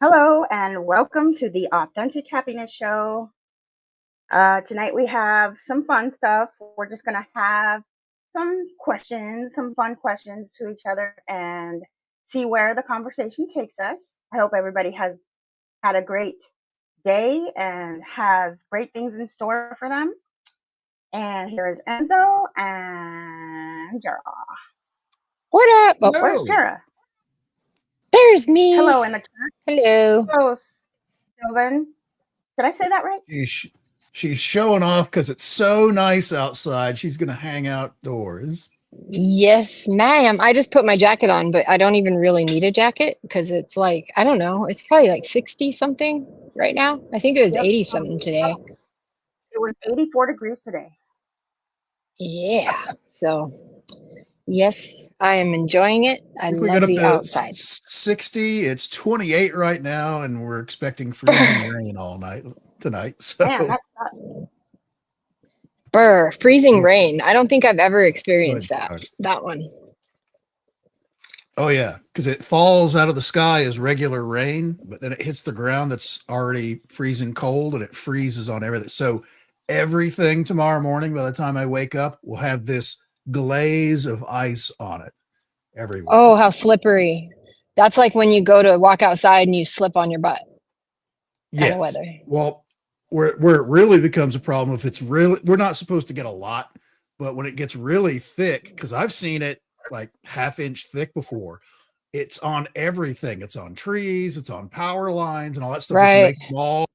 Hello and welcome to the Authentic Happiness Show. Tonight we have some fun stuff. We're just going to have some fun questions to each other and see where the conversation takes us. I hope everybody has had a great day and has great things in store for them. And here is Enzo and Jara. What up? Oh, Where's No, Jara? there's me. Hello in the chat. Hello. Hello, Sylvan. Did I say that right? she's showing off because it's so nice outside. She's going to hang outdoors. Yes, ma'am. I just put my jacket on, but I don't even really need a jacket because it's like, I don't know, it's probably like 60 something right now. I think it was Yep. 80 something today. It was 84 degrees today. Yeah. So, yes, I am enjoying it. I If we got love up the to outside. 60, it's 28 right now, and we're expecting freezing rain all night tonight. Man, So, that's Brr, freezing rain. I don't think I've ever experienced good God. that one. Oh yeah, because it falls out of the sky as regular rain, but then it hits the ground that's already freezing cold, and it freezes on everything. So everything tomorrow morning, by the time I wake up, will have this glaze of ice on it everywhere. Oh, how slippery. That's like when you go to walk outside and you slip on your butt kind of Yes. weather. Well, where it really becomes a problem if it's really, we're not supposed to get a lot, but when it gets really thick, because I've seen it like half-inch thick before, it's on everything. It's on trees, it's on power lines and all that stuff, which Right. makes them all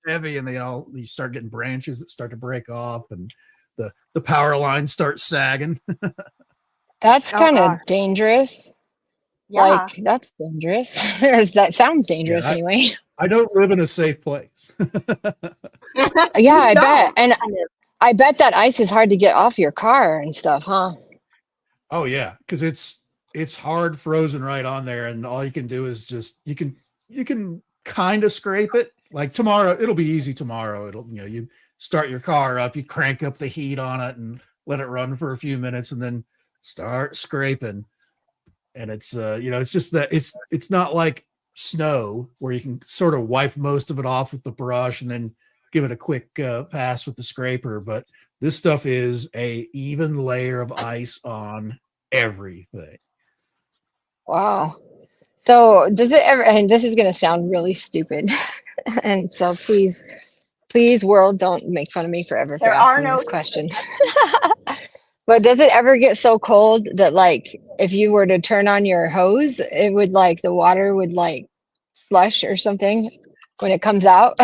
heavy, and you start getting branches that start to break off, and the power lines start sagging. That's oh kind gosh. of dangerous. Yeah. That's dangerous. That sounds dangerous Yeah, anyway. I don't live in a safe place. Yeah, You I bet. don't. And Kind of. I bet that ice is hard to get off your car and stuff, huh? Oh yeah, because it's hard frozen right on there, and all you can do is just you can kind of scrape it. Like tomorrow, it'll be easy tomorrow. It'll you start your car up, you crank up the heat on it, and let it run for a few minutes, and then start scraping. And it's it's just that it's not like snow where you can sort of wipe most of it off with the brush and then give it a quick pass with the scraper, but this stuff is a even layer of ice on everything. Wow. So does it ever, and this is going to sound really stupid. And so please, world, don't make fun of me forever for There are asking no this question. But does it ever get so cold that like if you were to turn on your hose, it would like the water would like flush or something when it comes out?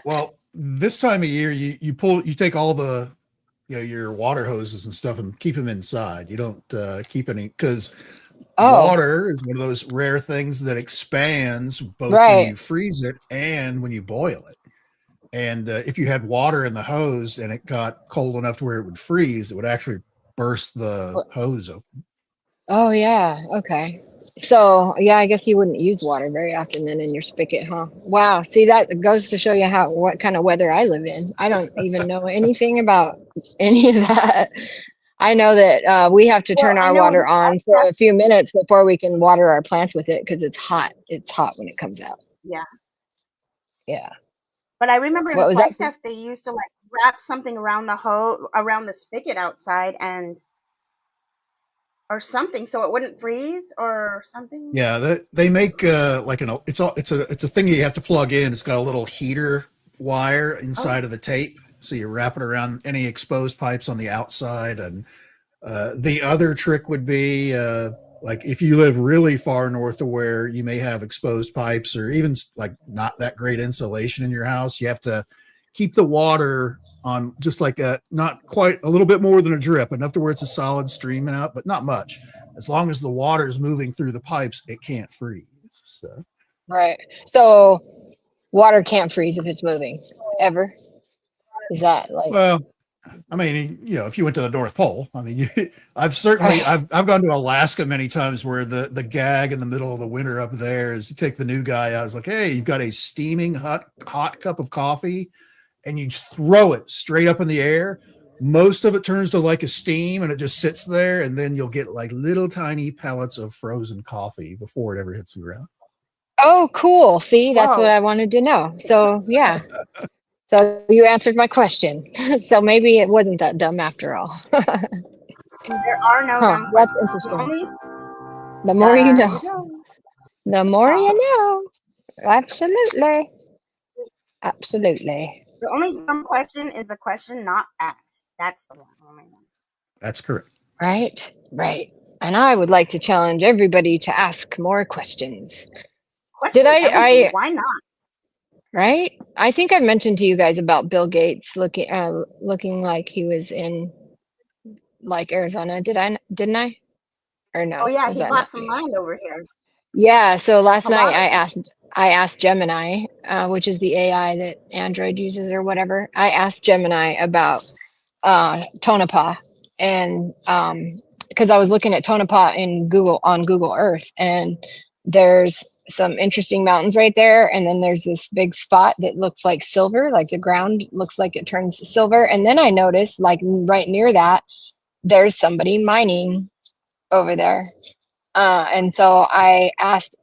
Well, this time of year, you take all the your water hoses and stuff and keep them inside. You don't keep any, because Oh, water is one of those rare things that expands both when right. you freeze it and when you boil it. And if you had water in the hose and it got cold enough to where it would freeze, it would actually burst the hose open. Oh yeah, okay. So yeah, I guess you wouldn't use water very often then in your spigot, huh? Wow. See, that goes to show you how what kind of weather I live in. I don't even know anything about any of that. I know that we have to well, turn I our know water on for a few minutes before we can water our plants with it because it's hot. It's hot when it comes out. yeah. Yeah. But I remember in What was that? Flagstaff they used to like wrap something around the around the spigot outside and or something so it wouldn't freeze or something. Yeah, they make like it's a thing you have to plug in. It's got a little heater wire Oh, inside of the tape, so you wrap it around any exposed pipes on the outside. And the other trick would be like if you live really far north to where you may have exposed pipes or even like not that great insulation in your house, you have to keep the water on just like a not quite a little bit more than a drip, enough to where it's a solid streaming out, but not much. As long as the water is moving through the pipes, it can't freeze. So Right. So water can't freeze if it's moving ever. Is that like well, I mean, if you went to the North Pole, I mean, I've certainly, right? I've gone to Alaska many times where the gag in the middle of the winter up there is you take the new guy out. It's like, hey, you've got a steaming hot cup of coffee, and you throw it straight up in the air. Most of it turns to like a steam, and it just sits there, and then you'll get like little tiny pellets of frozen coffee before it ever hits the ground. Oh, cool. See, that's what Whoa. I wanted to know. So, yeah. So you answered my question. So maybe it wasn't that dumb after all. There are no Huh, dumb that's questions. The interesting. only The more you there know. you go. The more Oh, you know. Absolutely. Absolutely. the only dumb question is the question not asked. That's the one. Only one. That's correct. Right? Right. And I would like to challenge everybody to ask more questions. Did Question everything. Why not? right? I think I mentioned to you guys about Bill Gates looking like he was in like Arizona. Didn't I? Or Oh no? yeah, Was he that bought not? some land over here. Yeah, so last How night about it? I asked Gemini, which is the AI that Android uses or whatever. I asked Gemini about Tonopah, and because I was looking at Tonopah in Google on Google Earth, and there's some interesting mountains right there, and then there's this big spot that looks like silver, like the ground looks like it turns silver, and then I noticed like right near that there's somebody mining over there, and so I asked,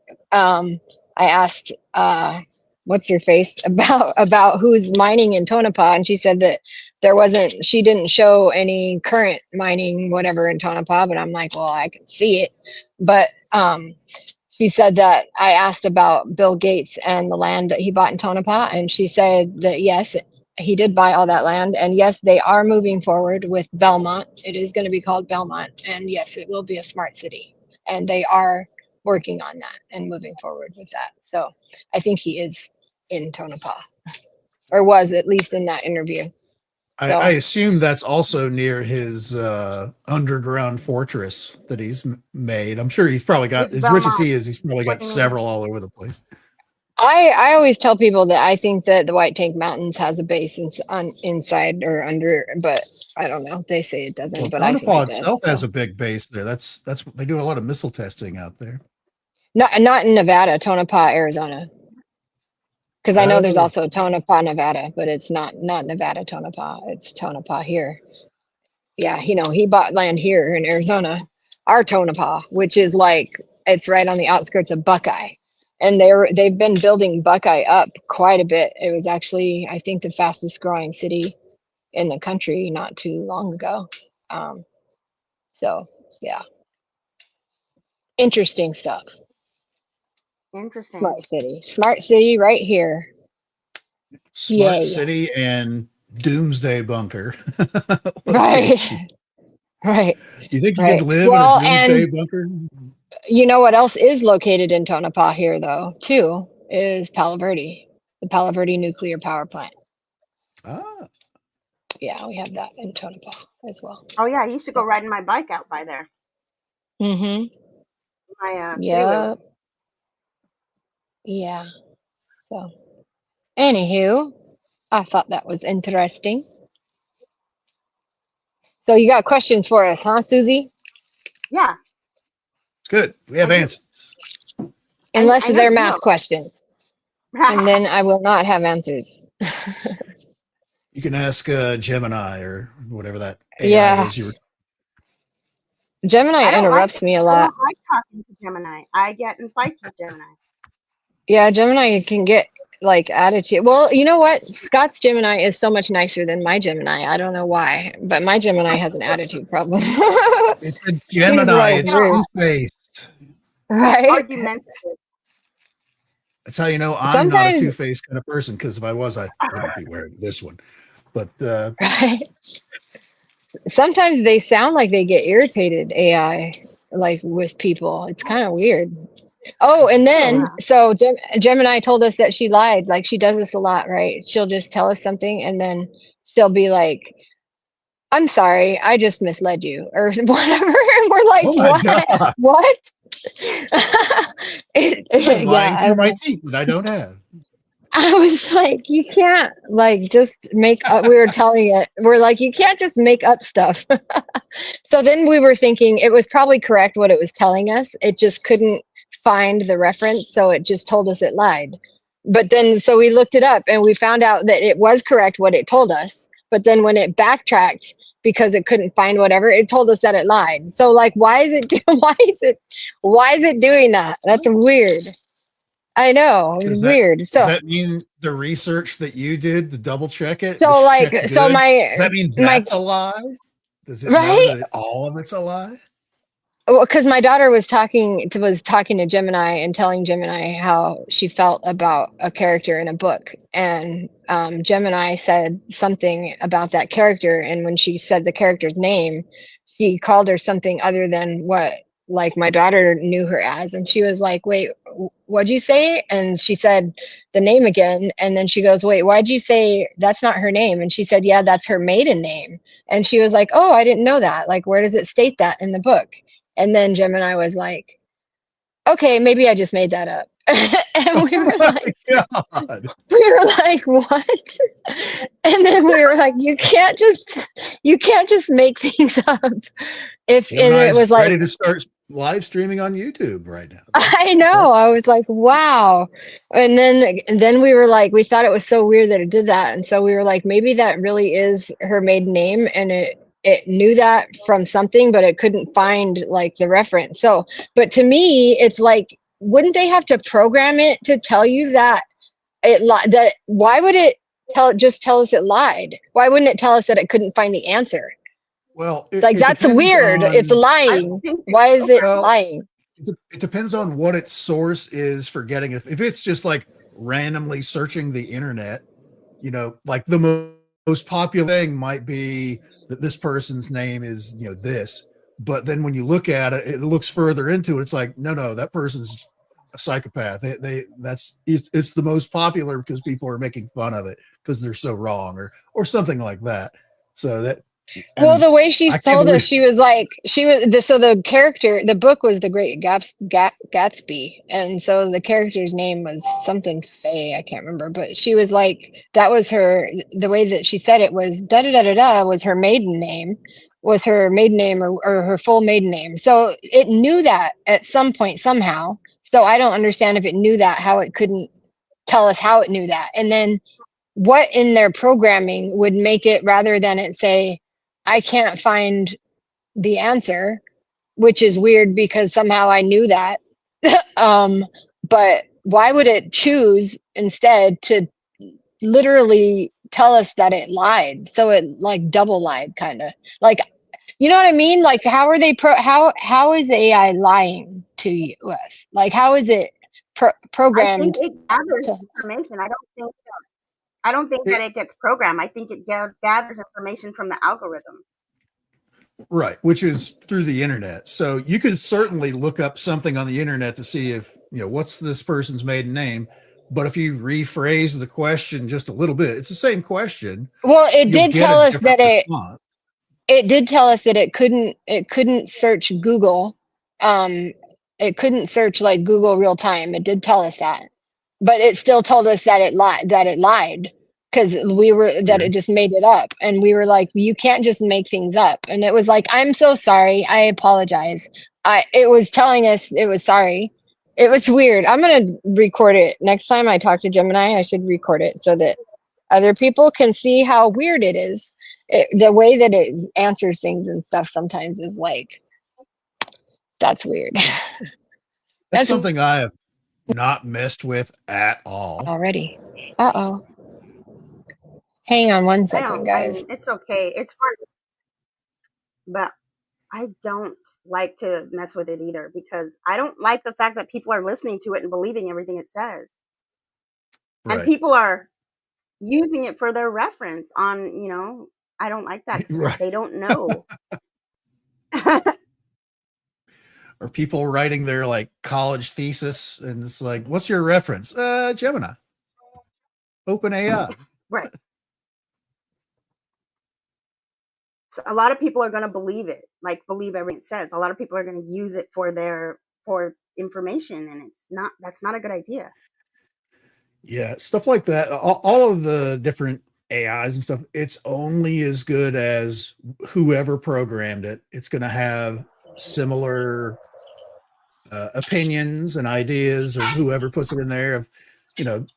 what's your face about who's mining in Tonopah, and she said that there wasn't. She didn't show any current mining whatever in Tonopah, but I'm like, well, I can see it, but she said that I asked about Bill Gates and the land that he bought in Tonopah, and she said that yes, he did buy all that land, and yes, they are moving forward with Belmont. It is going to be called Belmont, and yes, it will be a smart city, and they are working on that and moving forward with that. So I think he is in Tonopah, or was at least in that interview. I So assume that's also near his underground fortress that he's made. I'm sure he's probably got, It's as rich as he Belmont. is, he's probably What got do you mean? several all over the place. I always tell people that I think that the White Tank Mountains has a base inside or under, but I don't know. They say it Well, doesn't, but I think Tonopah it does. itself has So a big base there. That's what they do, a lot of missile testing out there. not in Nevada, Tonopah, Arizona, because I know there's Oh, also Tonopah, Nevada, but it's not Nevada Tonopah. It's Tonopah here. Yeah, he bought land here in Arizona, our Tonopah, which is like it's right on the outskirts of Buckeye. And they've been building Buckeye up quite a bit. It was actually, I think, the fastest growing city in the country not too long ago. Um, so yeah, interesting stuff. Interesting. Smart city right here. smart Yay! city and doomsday bunker Right, location. right, You think you could right. live in a Well, doomsday and bunker? you know what else is located in Tonopah here, though, too, is Palo Verde, the Palo Verde nuclear power plant. Ah, Yeah, we have that in Tonopah as well. Oh yeah, I used to go Yep. riding my bike out by there. Mm-hmm. My three wheeler. Yep. Yeah. So, anywho, I thought that was interesting. So you got questions for us, huh, Susie? Yeah, it's good. We have I do. answers. Unless I know they're you math know. questions, and then I will not have answers. You can ask Gemini or whatever that AI Yeah, is you were. Gemini I don't like interrupts me a I lot. don't like talking to Gemini. I get in fights with Gemini. Yeah, Gemini can get like attitude. Well, you know what? Scott's Gemini is so much nicer than my Gemini. I don't know why, but my Gemini has an attitude problem. It's a He's Gemini. like It's rude, No, two-faced. right? argumentative. That's how you know I'm not a Sometimes, two-faced kind of person. Because if I was, I wouldn't be wearing this one. But right? Sometimes they sound like they get irritated, AI, like with people. It's kind of weird. Oh, and oh, then Yeah. so Gemini told us that she lied. Like she does this a lot, right? She'll just tell us something and then she'll be like, I'm sorry, I just misled you or whatever. And we're like, oh my what? god! What? I'm Yeah, lying I through don't my know. teeth that I don't have. I was like, you can't like just make up. We were telling it, we're like, you can't just make up stuff. So then we were thinking it was probably correct what it was telling us. It just couldn't find the reference. So it just told us it lied. But then, so we looked it up and we found out that it was correct what it told us. But then when it backtracked because it couldn't find whatever, it told us that it lied. So like, why is it, why is it doing that? That's weird. I know. It's weird. Does that mean the research that you did to double check it? So like, does that mean my that's a lie? Does it know right? that all of it's a lie? Well, because my daughter was talking to Gemini and telling Gemini how she felt about a character in a book, and Gemini said something about that character, and when she said the character's name, she called her something other than what like my daughter knew her as, and she was like, "Wait, what'd you say?" And she said the name again, and then she goes, "Wait, why'd you say that's not her name?" And she said, "Yeah, that's her maiden name." And she was like, "Oh, I didn't know that. Like, where does it state that in the book?" And then Gemini was like, okay, maybe I just made that up. And Oh my God. we were like, what? And then we were like, you can't just make things up. And it Gemini's was like, ready to start live streaming on YouTube right now. I know. I was like, wow. And then we were like, we thought it was so weird that it did that. And so we were like, maybe that really is her maiden name, and it knew that from something, but it couldn't find like the reference. So, but to me, it's like, wouldn't they have to program it to tell you that that why would it tell us it lied? Why wouldn't it tell us that it couldn't find the answer? Well, Like it that's depends weird. It's on, I lying. don't think Why is it well, lying? it depends on what its source is for getting it. If it's just like randomly searching the internet, like the most popular thing might be that this person's name is, this. But then when you look at it, it looks further into it. It's like, no, that person's a psychopath. It's the most popular because people are making fun of it because they're so wrong or something like that. So that, Well, and the way I she's can't told us, believe, she was like, so the character, the book was The Great Gatsby. And so the character's name was something Faye, I can't remember, but she was like, that was the way that she said it was da da da da da was her maiden name, or her full maiden name. So it knew that at some point somehow. So I don't understand if it knew that, how it couldn't tell us how it knew that. And then what in their programming would make it, rather than it say, I can't find the answer, which is weird because somehow I knew that. um, but why would it choose instead to literally tell us that it lied? So it like double lied, kind of like, you know what I mean? Like, how are they how is AI lying to us? Like, how is it I think programmed it gathers to? information. I don't think that it, it gets programmed. I think it gathers information from the algorithm. right, which is through the internet. So you could certainly look up something on the internet to see if, what's this person's maiden name. But if you rephrase the question just a little bit, it's the same question. Well, it You'll did get a tell us different that response. it did tell us that it couldn't search Google. Um, it couldn't search like Google real time. It did tell us that, but it still told us that it lied because that it Weird. just made it up, and we were like, you can't just make things up. And it was like, I'm so sorry, I apologize. It was telling us it was sorry. It was weird. I'm gonna record it next time I talk to Gemini. I should record it so that other people can see how weird it is. The way that it answers things and stuff sometimes is like, that's weird. That's That's something I have not messed with at all. already. Uh-oh. Hang on one I second, don't. I guys. mean, it's okay. It's fun, but I don't like to mess with it either because I don't like the fact that people are listening to it and believing everything it says, and Right. people are using it for their reference on. I don't like that. Right. They don't know. Or people writing their like college thesis and it's like, what's your reference? Gemini. Open AI. Right. So a lot of people are going to believe it, like believe everything it says. A lot of people are going to use it for information, and that's not a good idea. Yeah, stuff like that. All of the different AIs and stuff, it's only as good as whoever programmed it. It's going to have similar opinions and ideas of whoever puts it in there. If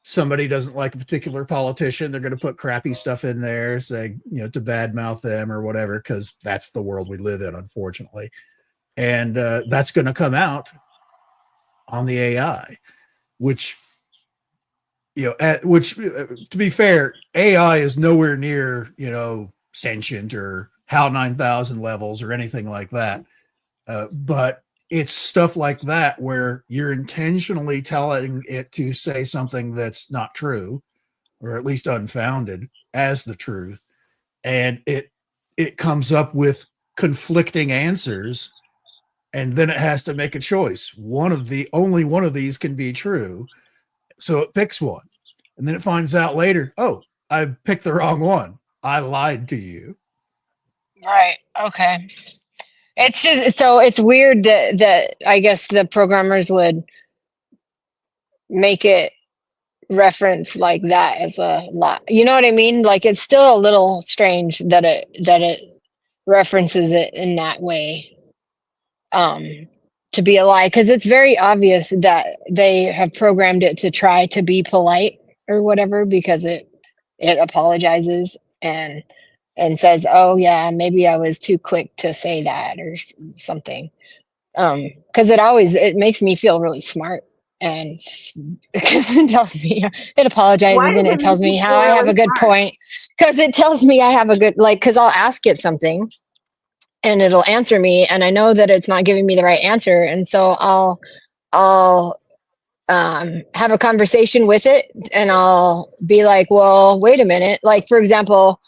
somebody doesn't like a particular politician, they're going to put crappy stuff in there, say to badmouth them or whatever, because that's the world we live in, unfortunately. And that's going to come out on the AI, which which to be fair, AI is nowhere near, sentient or HAL 9000 levels or anything like that. But it's stuff like that where you're intentionally telling it to say something that's not true, or at least unfounded, as the truth. And it comes up with conflicting answers, and then it has to make a choice. Only one of these can be true. So it picks one. And then it finds out later, oh, I picked the wrong one. I lied to you. Right. Okay. It's just so it's weird that I guess the programmers would make it reference like that as a lie. You know what I mean? Like it's still a little strange that it references it in that way. To be a lie, because it's very obvious that they have programmed it to try to be polite or whatever, because it apologizes and says, oh yeah, maybe I was too quick to say that or something. Because it makes me feel really smart, and because it tells me, it Why apologizes does and it it make tells you me how feel I have really a good smart? point, because it tells me I have a good, like, because I'll ask it something and it'll answer me, and I know that it's not giving me the right answer, and so I'll have a conversation with it, and I'll be like, well, wait a minute. Like, for example,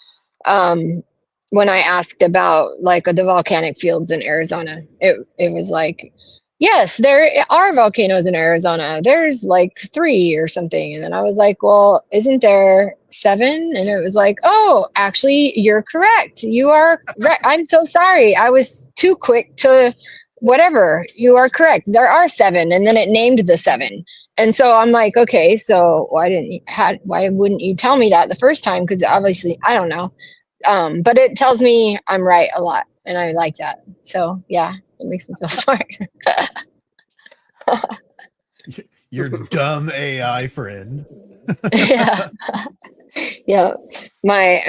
um, when I asked about like the volcanic fields in Arizona, it was like, yes, there are volcanoes in Arizona. There's like 3 or something. And then I was like, well, isn't there 7? And it was like, oh, actually, you're correct. You are right. I'm so sorry. I was too quick to whatever. You are correct. There are 7. And then it named the 7. And so I'm like, okay, so why wouldn't you tell me that the first time? Because obviously, I don't know. But it tells me I'm right a lot, and I like that. So yeah, it makes me feel smart. Your dumb AI friend. Yeah, yeah. My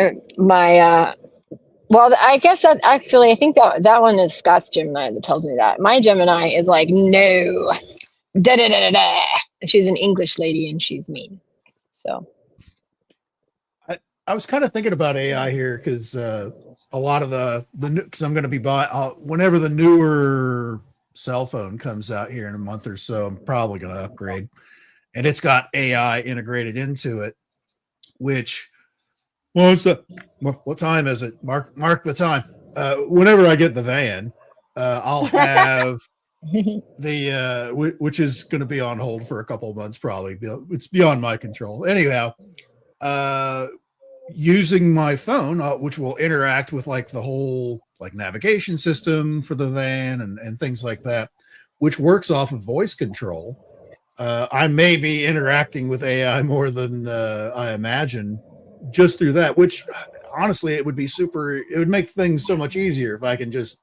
well, I guess that actually, I think that one is Scott's Gemini that tells me that. My Gemini is like, no, da da da da da. She's an English lady and she's mean. So I was kind of thinking about AI here because a lot of because I'm going to be buying whenever the newer cell phone comes out here in a month or so, I'm probably going to upgrade, and it's got AI integrated into it. Which, well, what time is it? Mark the time. Whenever I get the van, I'll have which is going to be on hold for a couple of months probably. It's beyond my control. Anyhow, using my phone, which will interact with like the whole like navigation system for the van and things like that, which works off of voice control. I may be interacting with AI more than I imagine just through that, which honestly, it would make things so much easier if I can just,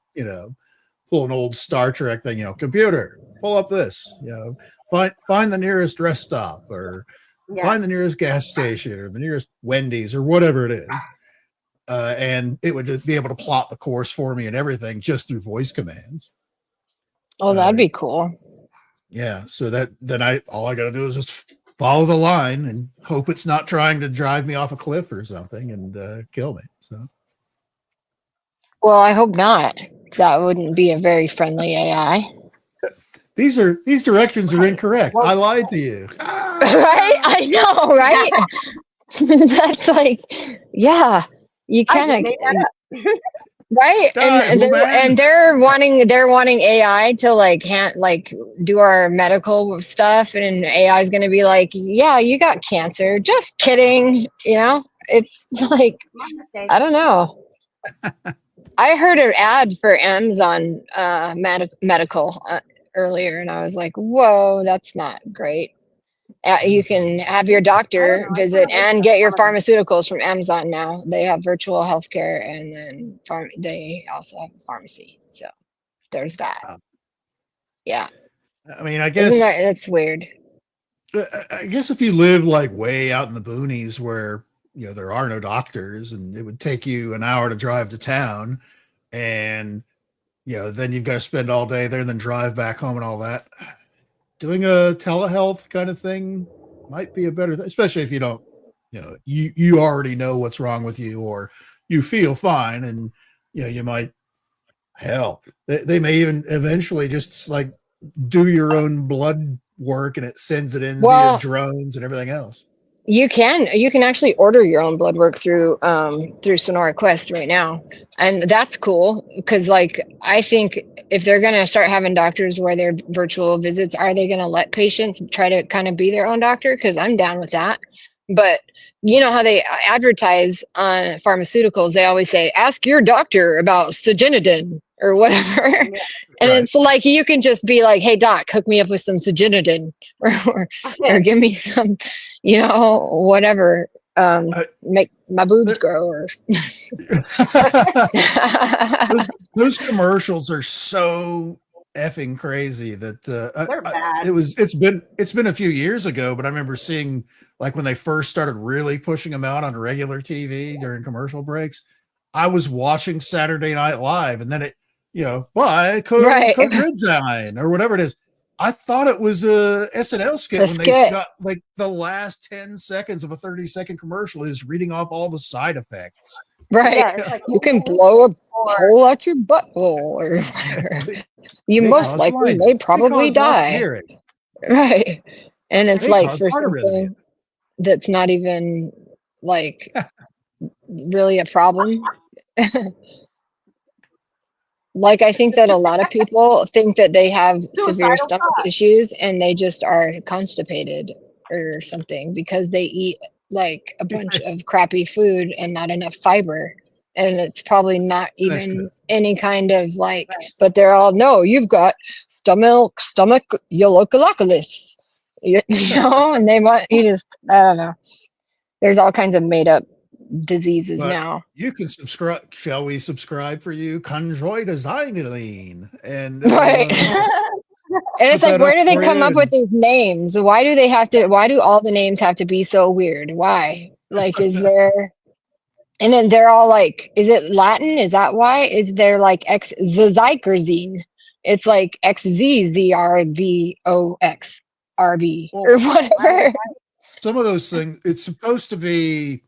pull an old Star Trek thing, computer, pull up this, find the nearest rest stop, or Yeah. find the nearest gas station, or the nearest Wendy's, or whatever it is. And it would just be able to plot the course for me and everything just through voice commands. oh, that'd be cool. Yeah. So then all I got to do is just follow the line and hope it's not trying to drive me off a cliff or something and kill me. So Well, I hope not. That wouldn't be a very friendly AI. these directions are incorrect. Well, I lied to you. Right? I know, right? That's like, yeah, you I just kind made that of, up. right? Die, woman. They're wanting AI to like do our medical stuff, and AI is going to be like, yeah, you got cancer. Just kidding. It's like, My mistake. I don't know. I heard an ad for Amazon medical earlier, and I was like, whoa, you Amazon. can have your I don't doctor know. I feel visit like it's and just get your one of them. pharmaceuticals from Amazon now. They have virtual healthcare, and then they also have a pharmacy. So there's that. Yeah. I mean, Isn't that's weird. I guess if you live like way out in the boonies where there are no doctors and it would take you an hour to drive to town, and then you've got to spend all day there and then drive back home and all that, doing a telehealth kind of thing might be a better thing, especially if you don't, you already know what's wrong with you, or you feel fine, and you might, hell, they may even eventually just like do your own blood work, and it sends it in via Well, drones and everything else. you can actually order your own blood work through Sonora Quest right now, and that's cool because like I think if they're gonna start having doctors where they're virtual visits, are they gonna let patients try to kind of be their own doctor? Because I'm down with that, but you know how they advertise on pharmaceuticals, they always say ask your doctor about Suzanne or whatever. Yeah. And Right. it's like you can just be like, hey doc, hook me up with some Suzanne or give me some, whatever, make my boobs grow or those commercials are so effing crazy that They're bad. it's been a few years ago, but I remember seeing like when they first started really pushing them out on regular TV during commercial breaks. I was watching Saturday Night Live, and then buy right. Coach Redzine or whatever it is. I thought it was a SNL skit when they skit. got like the last 10 seconds of a 30-second commercial is reading off all the side effects. Right. Yeah, it's like, You can blow a hole out your butthole or whatever. You most likely may probably die. Right. And it's like for something that's not even like really a problem. Like I think that a lot of people think that they have severe stomach issues and they just are constipated or something because they eat like a bunch of crappy food and not enough fiber. And it's probably not even any kind of like, but they're all, no, you've got stomach yolocalacalis, and they want you just, I don't know. There's all kinds of made up diseases now. You can subscribe. Shall we subscribe for you? Chondroitin, and right. And it's like, where do they come up with these names? Why do all the names have to be so weird? Why? Like, is there, and then they're all like, is it Latin? Is that why? Is there like xyzicrzine? It's like XZZRVOXRV or whatever. Some of those things, it's supposed to be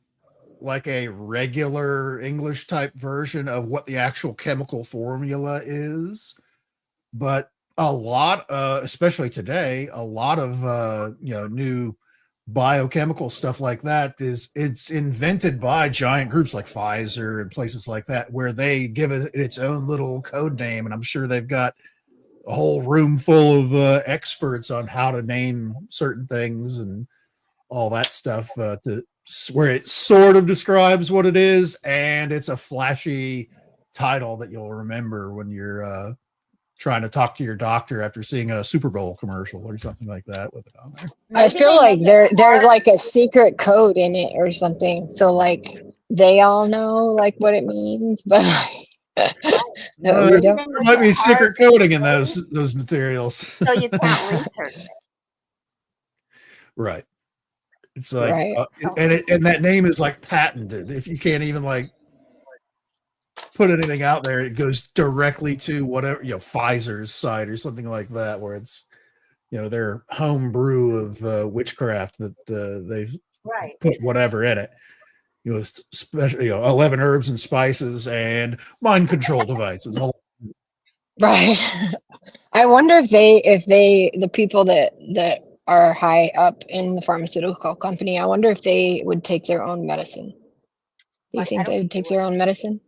like a regular English type version of what the actual chemical formula is. But a lot, especially today, a lot of, new biochemical stuff like that it's invented by giant groups like Pfizer and places like that, where they give it its own little code name. And I'm sure they've got a whole room full of experts on how to name certain things and all that stuff where it sort of describes what it is, and it's a flashy title that you'll remember when you're trying to talk to your doctor after seeing a Super Bowl commercial or something like that with it on there. I feel like there's like a secret code in it or something, so like they all know like what it means, but no, we don't. There might be secret coding in those materials, so you can't research it. Right. It's like, and that name is like patented. If you can't even like put anything out there, it goes directly to whatever, Pfizer's site or something like that, where it's, their home brew of witchcraft that they've put whatever in it. Special, 11 herbs and spices and mind control devices. Right. I wonder if the people that are high up in the pharmaceutical company, I wonder if they would take their own medicine. Do you think they would take their own medicine?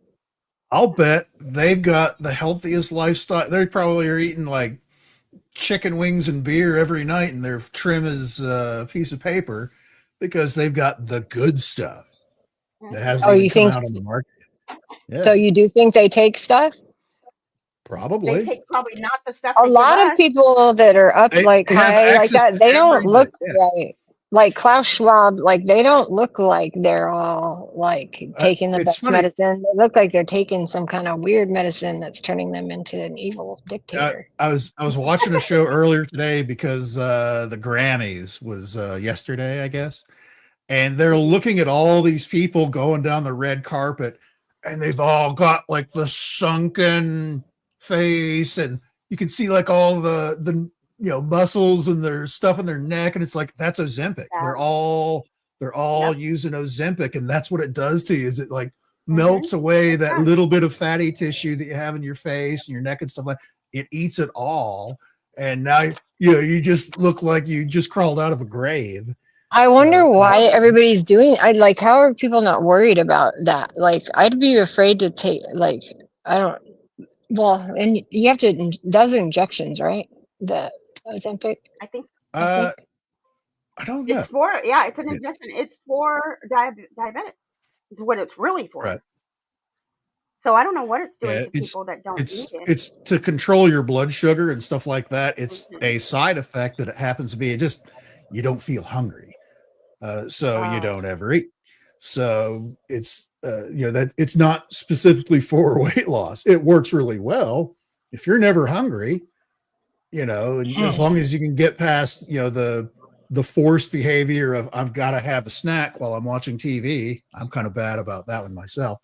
I'll bet they've got the healthiest lifestyle. They probably are eating like chicken wings and beer every night, and they're trim as a piece of paper because they've got the good stuff that hasn't even come out on the market. Yeah. So you do think they take stuff? Probably. They take probably not the stuff. A lot of people that are up like high like that, they don't look right. Like Klaus Schwab, like they don't look like they're all like taking the best medicine. They look like they're taking some kind of weird medicine that's turning them into an evil dictator. I was watching a show earlier today because the Grammys was yesterday, I guess, and they're looking at all these people going down the red carpet, and they've all got like the sunken face, and you can see like all the muscles and their stuff in their neck, and it's like that's Ozempic. Yeah. They're all using Ozempic, and that's what it does to you. Is it like melts away that little bit of fatty tissue that you have in your face and your neck and stuff like that. It eats it all, and now you just look like you just crawled out of a grave. I wonder why everybody's doing. How are people not worried about that? Like, I'd be afraid to take, I don't. Well, and you have to. Those are injections, right? The Ozempic. I think. I don't know. It's for it's an injection. It's for diabetics. It's what it's really for. Right. So I don't know what it's doing to people that don't eat it. It's to control your blood sugar and stuff like that. It's a side effect that it happens to be. You don't feel hungry, so you don't ever eat. So it's that it's not specifically for weight loss. It works really well if you're never hungry, and as long as you can get past the forced behavior of I've got to have a snack while I'm watching TV. I'm kind of bad about that one myself.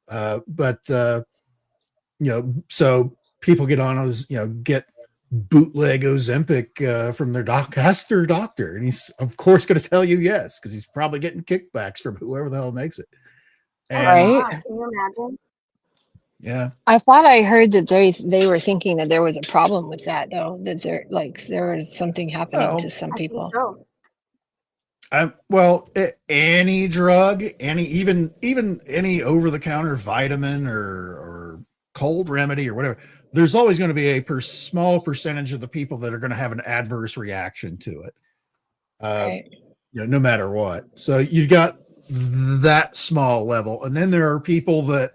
But so people get on those, get bootleg Ozempic from their ask their doctor, and he's of course going to tell you yes, because he's probably getting kickbacks from whoever the hell makes it. And, right? Can you imagine? Yeah, I thought I heard that they were thinking that there was a problem with that, though. That there was something happening to some people. Well, any drug, even any over-the-counter vitamin or cold remedy or whatever, there's always going to be a small percentage of the people that are going to have an adverse reaction to it, right. No matter what. So you've got that small level, and then there are people that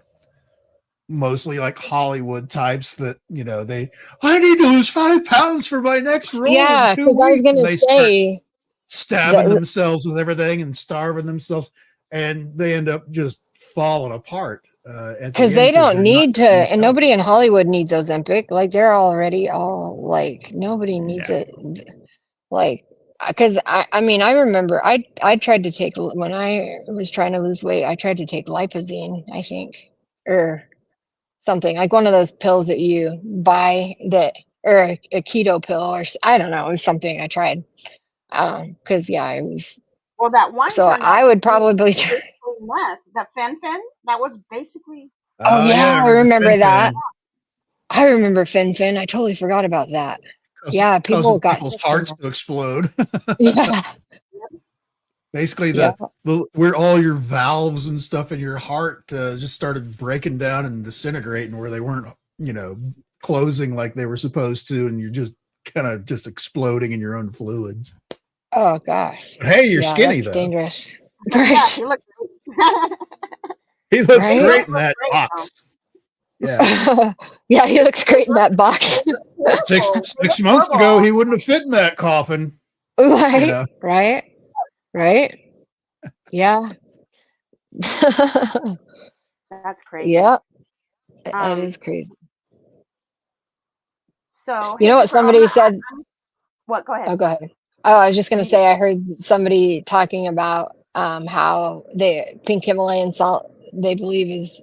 mostly like Hollywood types that I need to lose 5 pounds for my next role. Yeah, because I was going to say. Stabbing themselves with everything and starving themselves, and they end up just falling apart because they don't need to, and nobody in Hollywood needs Ozempic. Like, they're already all like, nobody needs it. Like, because I mean, I remember I tried to take, when I was trying to lose weight, I tried to take lipozene, I think, or something like one of those pills that you buy or a keto pill, or I don't know, it was something I tried. Because it was. Well, that one. So I would probably that fen-phen. That was basically. Oh yeah, I remember that. I remember fen-phen. I totally forgot about that. Yeah, people got people's hearts to explode. Yeah. Basically, where all your valves and stuff in your heart just started breaking down and disintegrating, where they weren't, closing like they were supposed to, and you're just kind of just exploding in your own fluids. Oh gosh! But hey, you're skinny though. Dangerous. Yeah, he looks great in that box. Yeah. Yeah, he looks great in that box. Six months ago, he wouldn't have fit in that coffin. Right. Right. Yeah. That's crazy. Yeah. That is crazy. So you know what somebody said? What? Go ahead. Oh, go ahead. Oh, I was just going to say, I heard somebody talking about how the pink Himalayan salt, they believe is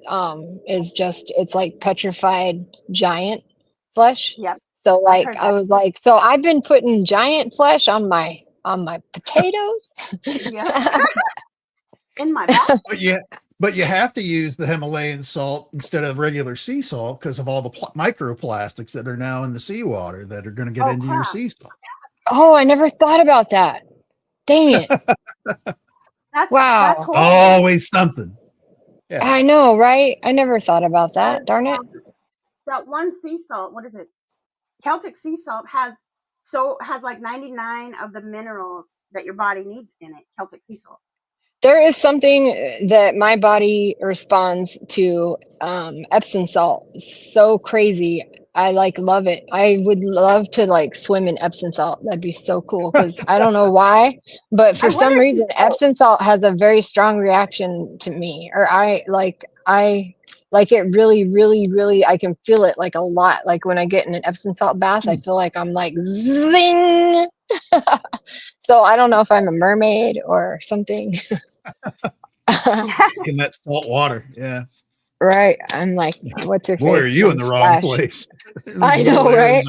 just, it's like petrified giant flesh. Yep. So like I was like, so I've been putting giant flesh on my potatoes. Yeah. In my mouth. But you have to use the Himalayan salt instead of regular sea salt because of all the microplastics that are now in the seawater that are going to get into your sea salt. Oh, I never thought about that. Dang it. That's horrible. Always something. Yeah. I know, right? I never thought about that. Darn it. That one sea salt, what is it? Celtic sea salt has like 99 of the minerals that your body needs in it. Celtic sea salt. There is something that my body responds to Epsom salt. So crazy. I love it. I would love to swim in Epsom salt. That'd be so cool, because I don't know why, but for some reason Epsom salt has a very strong reaction to me, or I like it really, really, really, I can feel it a lot. Like when I get in an Epsom salt bath, I feel like I'm zing. So I don't know if I'm a mermaid or something. In that salt water. Yeah. Right. I'm like, what's your face? Boy, are you in the wrong place. I know, right?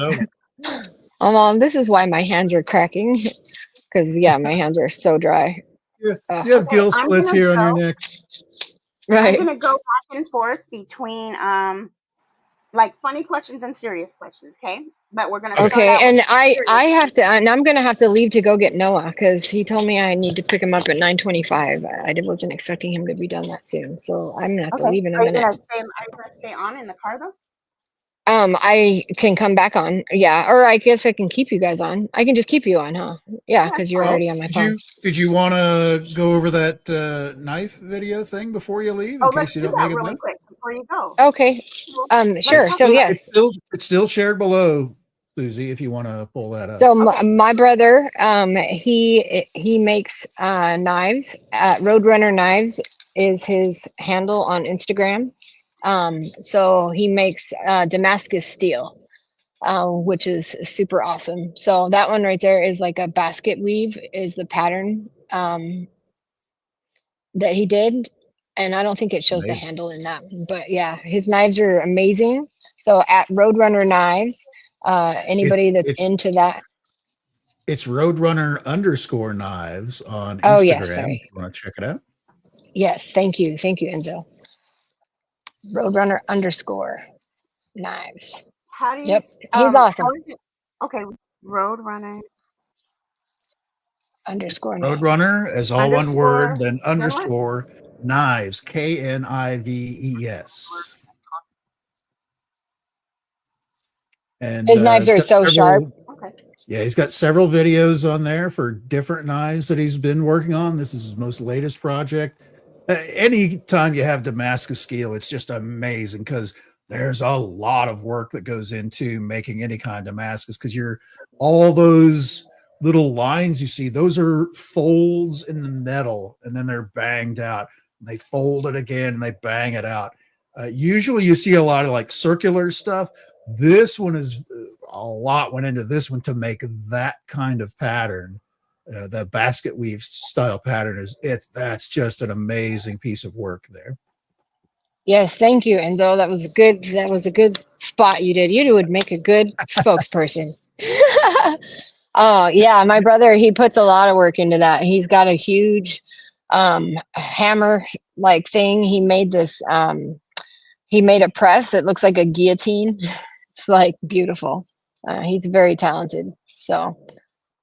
This is why my hands are cracking. Because yeah, my hands are so dry. Yeah, Ugh. you have Okay, gill splits here on your neck. I'm Right. gonna go back and forth between like funny questions and serious questions, okay? But we're gonna start Okay, out with and serious. and I'm gonna have to leave to go get Noah because he told me I need to pick him up at 9:25. Wasn't expecting him to be done that soon, so I'm gonna have to Okay. leave in a Are you minute. gonna stay on in the car though? I can come back on, yeah, or I guess I can keep you guys on. I can just keep you on, huh? Yeah, Yeah, because it's you're fine. Well, already on my did phone. you want to go over that knife video thing before you leave in Oh, let's case you do don't that make it really back? quick before you go. Okay, Well, let's sure. It's talk So still about. yes, it's still shared below, Susie, if you want to pull that up. so Okay. my brother, he makes knives. Roadrunner Knives is his handle on Instagram. So he makes Damascus steel, which is super awesome. So that one right there is like a basket weave is the pattern that he did. And I don't think it shows the Amazing. handle in that one, but yeah, his knives are amazing. So at Roadrunner Knives, anybody It's that's it's into that. it's Roadrunner_knives on Oh yes, Instagram if sorry. you want to check it out. Yes, thank you, Enzo. Roadrunner_knives. How do you Yep, he's awesome. how is it? Okay, Roadrunner _knives. Roadrunner as all one word, underscore. then Then what? underscore knives, KNIVES. And His knives it's are got so sharp. several. Okay. Yeah, he's got several videos on there for different knives that he's been working on. This is his most latest project. Anytime you have Damascus steel, it's just amazing because there's a lot of work that goes into making any kind of Damascus because you're all those little lines you see, those are folds in the metal and then they're banged out. They fold it again and they bang it out. Usually you see a lot of like circular stuff. This one is a lot went into this one to make that kind of pattern. The basket weave style pattern that's just an amazing piece of work there. Yes, thank you, Enzo. That was a good spot you did. You would make a good spokesperson. Oh yeah, my brother, he puts a lot of work into that. He's got a huge hammer like thing. He made a press. It looks like a guillotine. It's like beautiful. He's very talented. So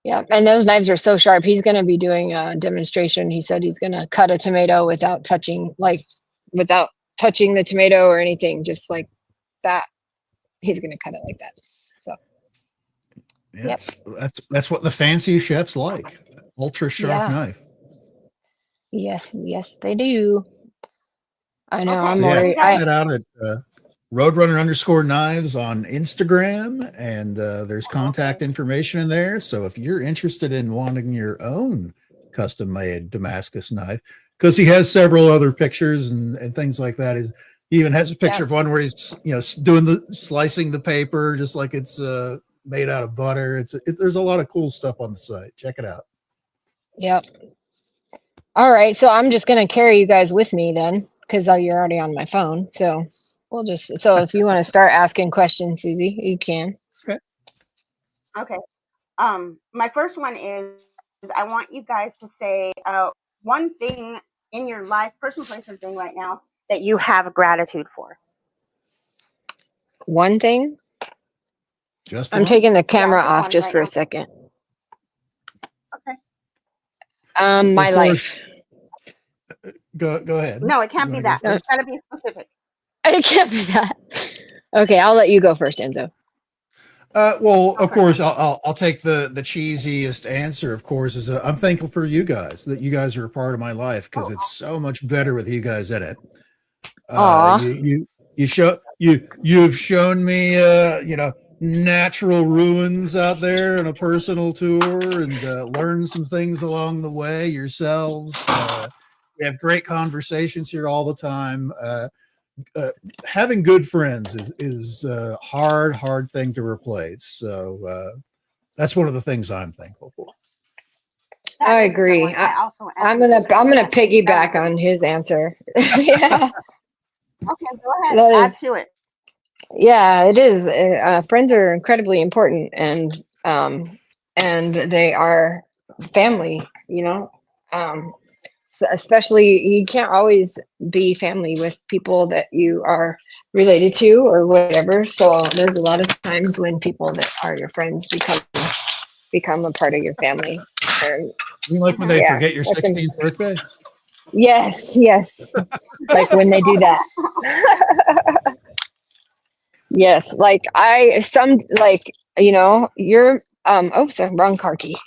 yeah, and those knives are so sharp. He's going to be doing a demonstration. He said he's going to cut a tomato without touching the tomato or anything, just like that. He's going to cut it like that. So yep, Yes, that's what the fancy chefs like. Ultra sharp yeah, knife. yes, they do. I know. Okay. I'm So yeah, So we worried. check got. that out at Roadrunner_knives on Instagram, and there's Okay. contact information in there. So if you're interested in wanting your own custom made Damascus knife, because he has several other pictures and things like that. He even has a picture Yep, of one where he's doing the slicing the paper just like it's made out of butter. There's a lot of cool stuff on the site. Check it out. yep. All right, so I'm just going to carry you guys with me then, because you're already on my phone. So so if you want to start asking questions, Susie, you can. Okay. Okay. My first one is I want you guys to say one thing in your life, personal place or thing right now that you have gratitude for. One thing. Just I'm one. taking the Yeah, camera just off one just right for a now. second. Okay. Well, My of course, life. go ahead. No, it You can't want be to go that. Uh, first? It's got to be specific. it can't be that. Okay, I'll let you go first, Enzo. Well, of Okay. course, I'll take the cheesiest answer. Of course, is I'm thankful for you guys that you guys are a part of my life because Oh, it's so much better with you guys in it. Uh, Aw. you you you've shown me natural ruins out there on a personal tour and learned some things along the way yourselves. We have great conversations here all the time. Uh, Having good friends is a hard thing to replace. So that's one of the things I'm thankful for. that I is a good agree. one. I also I'm am. gonna That is piggyback a good on one. his answer. Yeah, Okay, go ahead. that Add is. to it. Yeah, it is. Friends are incredibly important, and and they are family, especially you can't always be family with people that you are related to or whatever. So there's a lot of times when people that are your friends become a part of your family. And You like when they yeah, forget your 16th birthday? yes, like when they do that. Yes, like you're oh, sorry, wrong car key.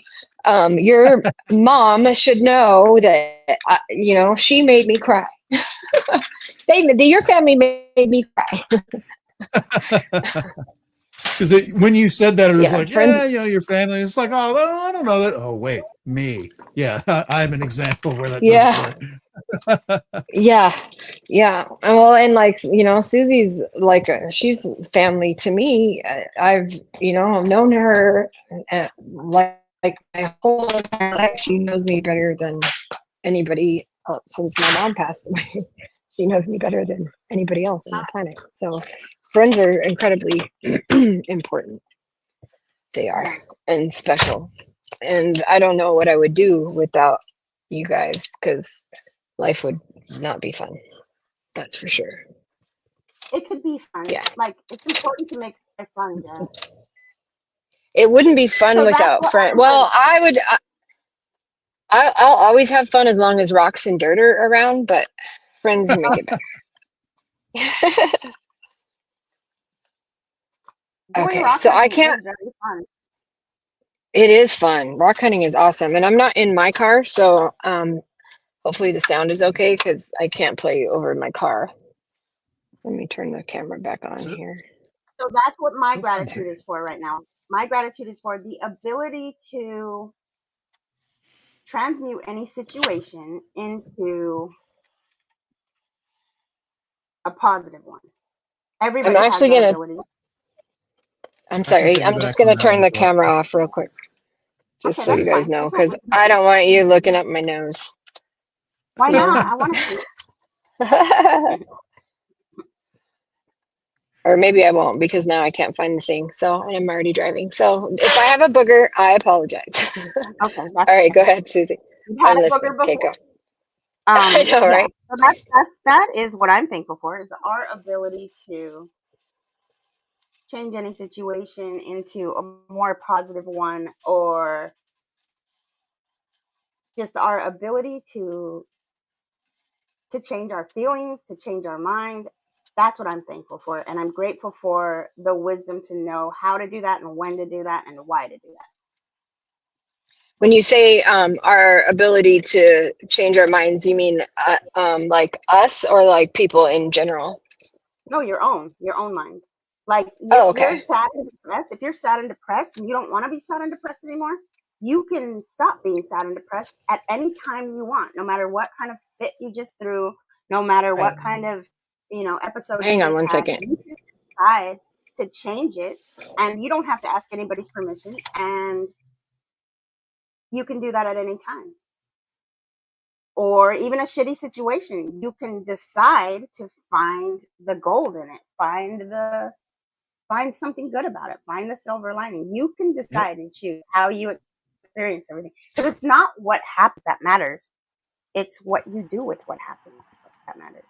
Your mom should know that she made me cry. Your family made me cry. Because when you said that, it was Yeah, like, friends. yeah, your family. It's like, oh, I don't know that. Oh, wait, me. Yeah, I'm an example where that doesn't Yeah, work. yeah. Well, and like Susie's like she's family to me. I've known her like my whole entire life. She knows me better than anybody else since my mom passed away. She knows me better than anybody else on the planet. So friends are incredibly important. They are, and special. And I don't know what I would do without you guys, because life would not be fun. That's for sure. It could be fun. Yeah. Like, it's important to make it fun, Jara. It wouldn't be fun So that's without what friends. I'm Well, grateful. I'll always have fun as long as rocks and dirt are around, but friends make it better. Going Okay, rock so I hunting can't. is very fun. It is fun. Rock hunting is awesome, and I'm not in my car, so hopefully the sound is okay because I can't play over my car. Let me turn the camera back on So, here. So that's what my still sounds gratitude good. is for right now. My gratitude is for the ability to transmute any situation into a positive one. I'm Everybody has actually that gonna. ability. I'm I can sorry. I'm piggyback just on gonna that one turn the as well. camera off real quick, just Okay, so you that's guys fine. know, As long because as I don't want you looking up my nose. why not? I want to see. Or maybe I won't because now I can't find the thing. So, and I'm already driving. So if I have a booger, I apologize. Okay, All that's right, go fine. ahead, Susie. You've had I'm a listening. booger Okay, go. before. I know, Yeah. right? So that is what I'm thankful for, is our ability to change any situation into a more positive one, or just our ability to change our feelings, to change our mind. That's what I'm thankful for. And I'm grateful for the wisdom to know how to do that and when to do that and why to do that. When you say our ability to change our minds, you mean like us or like people in general? No, your own mind. Like, Oh, if you're okay. sad and depressed, if you're sad and depressed and you don't want to be sad and depressed anymore, you can stop being sad and depressed at any time you want, no matter what kind of fit you just threw, no matter Right. what kind of, episode you Hang on just one had. second. You can decide to change it, and you don't have to ask anybody's permission, and you can do that at any time. Or even a shitty situation, you can decide to find the gold in it, find something good about it, find the silver lining. You can Yep. decide and choose how you experience everything, because it's not what happens that matters, it's what you do with what happens that matters.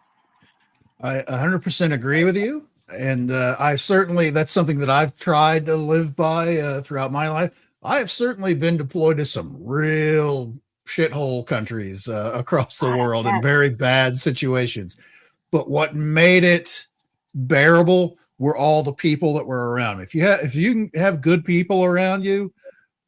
I 100% agree with you. And I certainly, that's something that I've tried to live by throughout my life. I have certainly been deployed to some real shithole countries across the world in Yes. very bad situations. But what made it bearable were all the people that were around. If you have good people around you,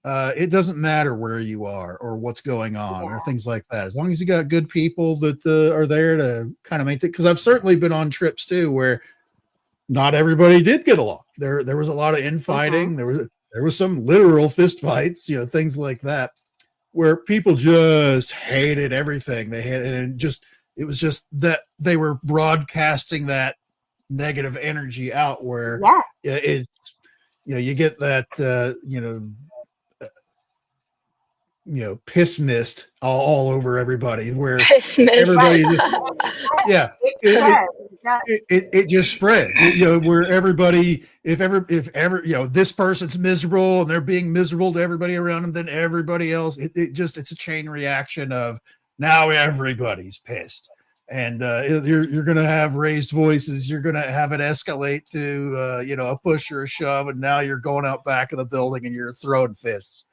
it doesn't matter where you are or what's going on or things like that. As long as you got good people that are there to kind of make it. Because I've certainly been on trips too where not everybody did get along. There was a lot of infighting. There was some literal fist fights, things like that, where people just hated everything. They had, and it was just that they were broadcasting that negative energy out where Yeah. it's, you get that, piss mist all over everybody where Christmas. Right. everybody just Yeah. It It, spreads. It does. it just spreads, where everybody, if ever, this person's miserable and they're being miserable to everybody around them, then everybody else, it's a chain reaction of now everybody's pissed. And you're going to have raised voices. You're going to have it escalate to, a push or a shove. And now you're going out back of the building and you're throwing fists,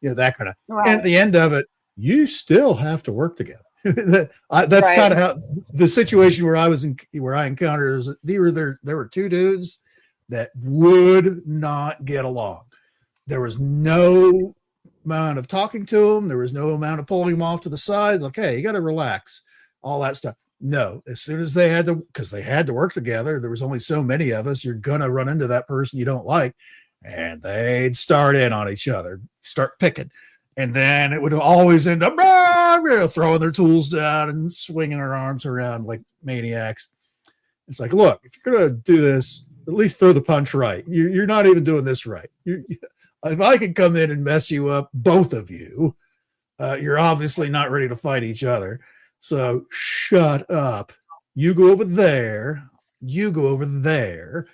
that kind of, Right. and at the end of it, you still have to work together. That's Right. kind of how the situation where I encountered is there were two dudes that would not get along. There was no amount of talking to them. There was no amount of pulling them off to the side. Like, hey, you got to relax, all that stuff. No, as soon as they had to, because they had to work together, there was only so many of us. You're going to run into that person you don't like, and they'd start in on each other, start picking. And then it would always end up throwing their tools down and swinging their arms around like maniacs. It's like, look, if you're going to do this, at least throw the punch right. You're not even doing this right. If I can come in and mess you up, both of you, you're obviously not ready to fight each other. So shut up. You go over there. You go over there.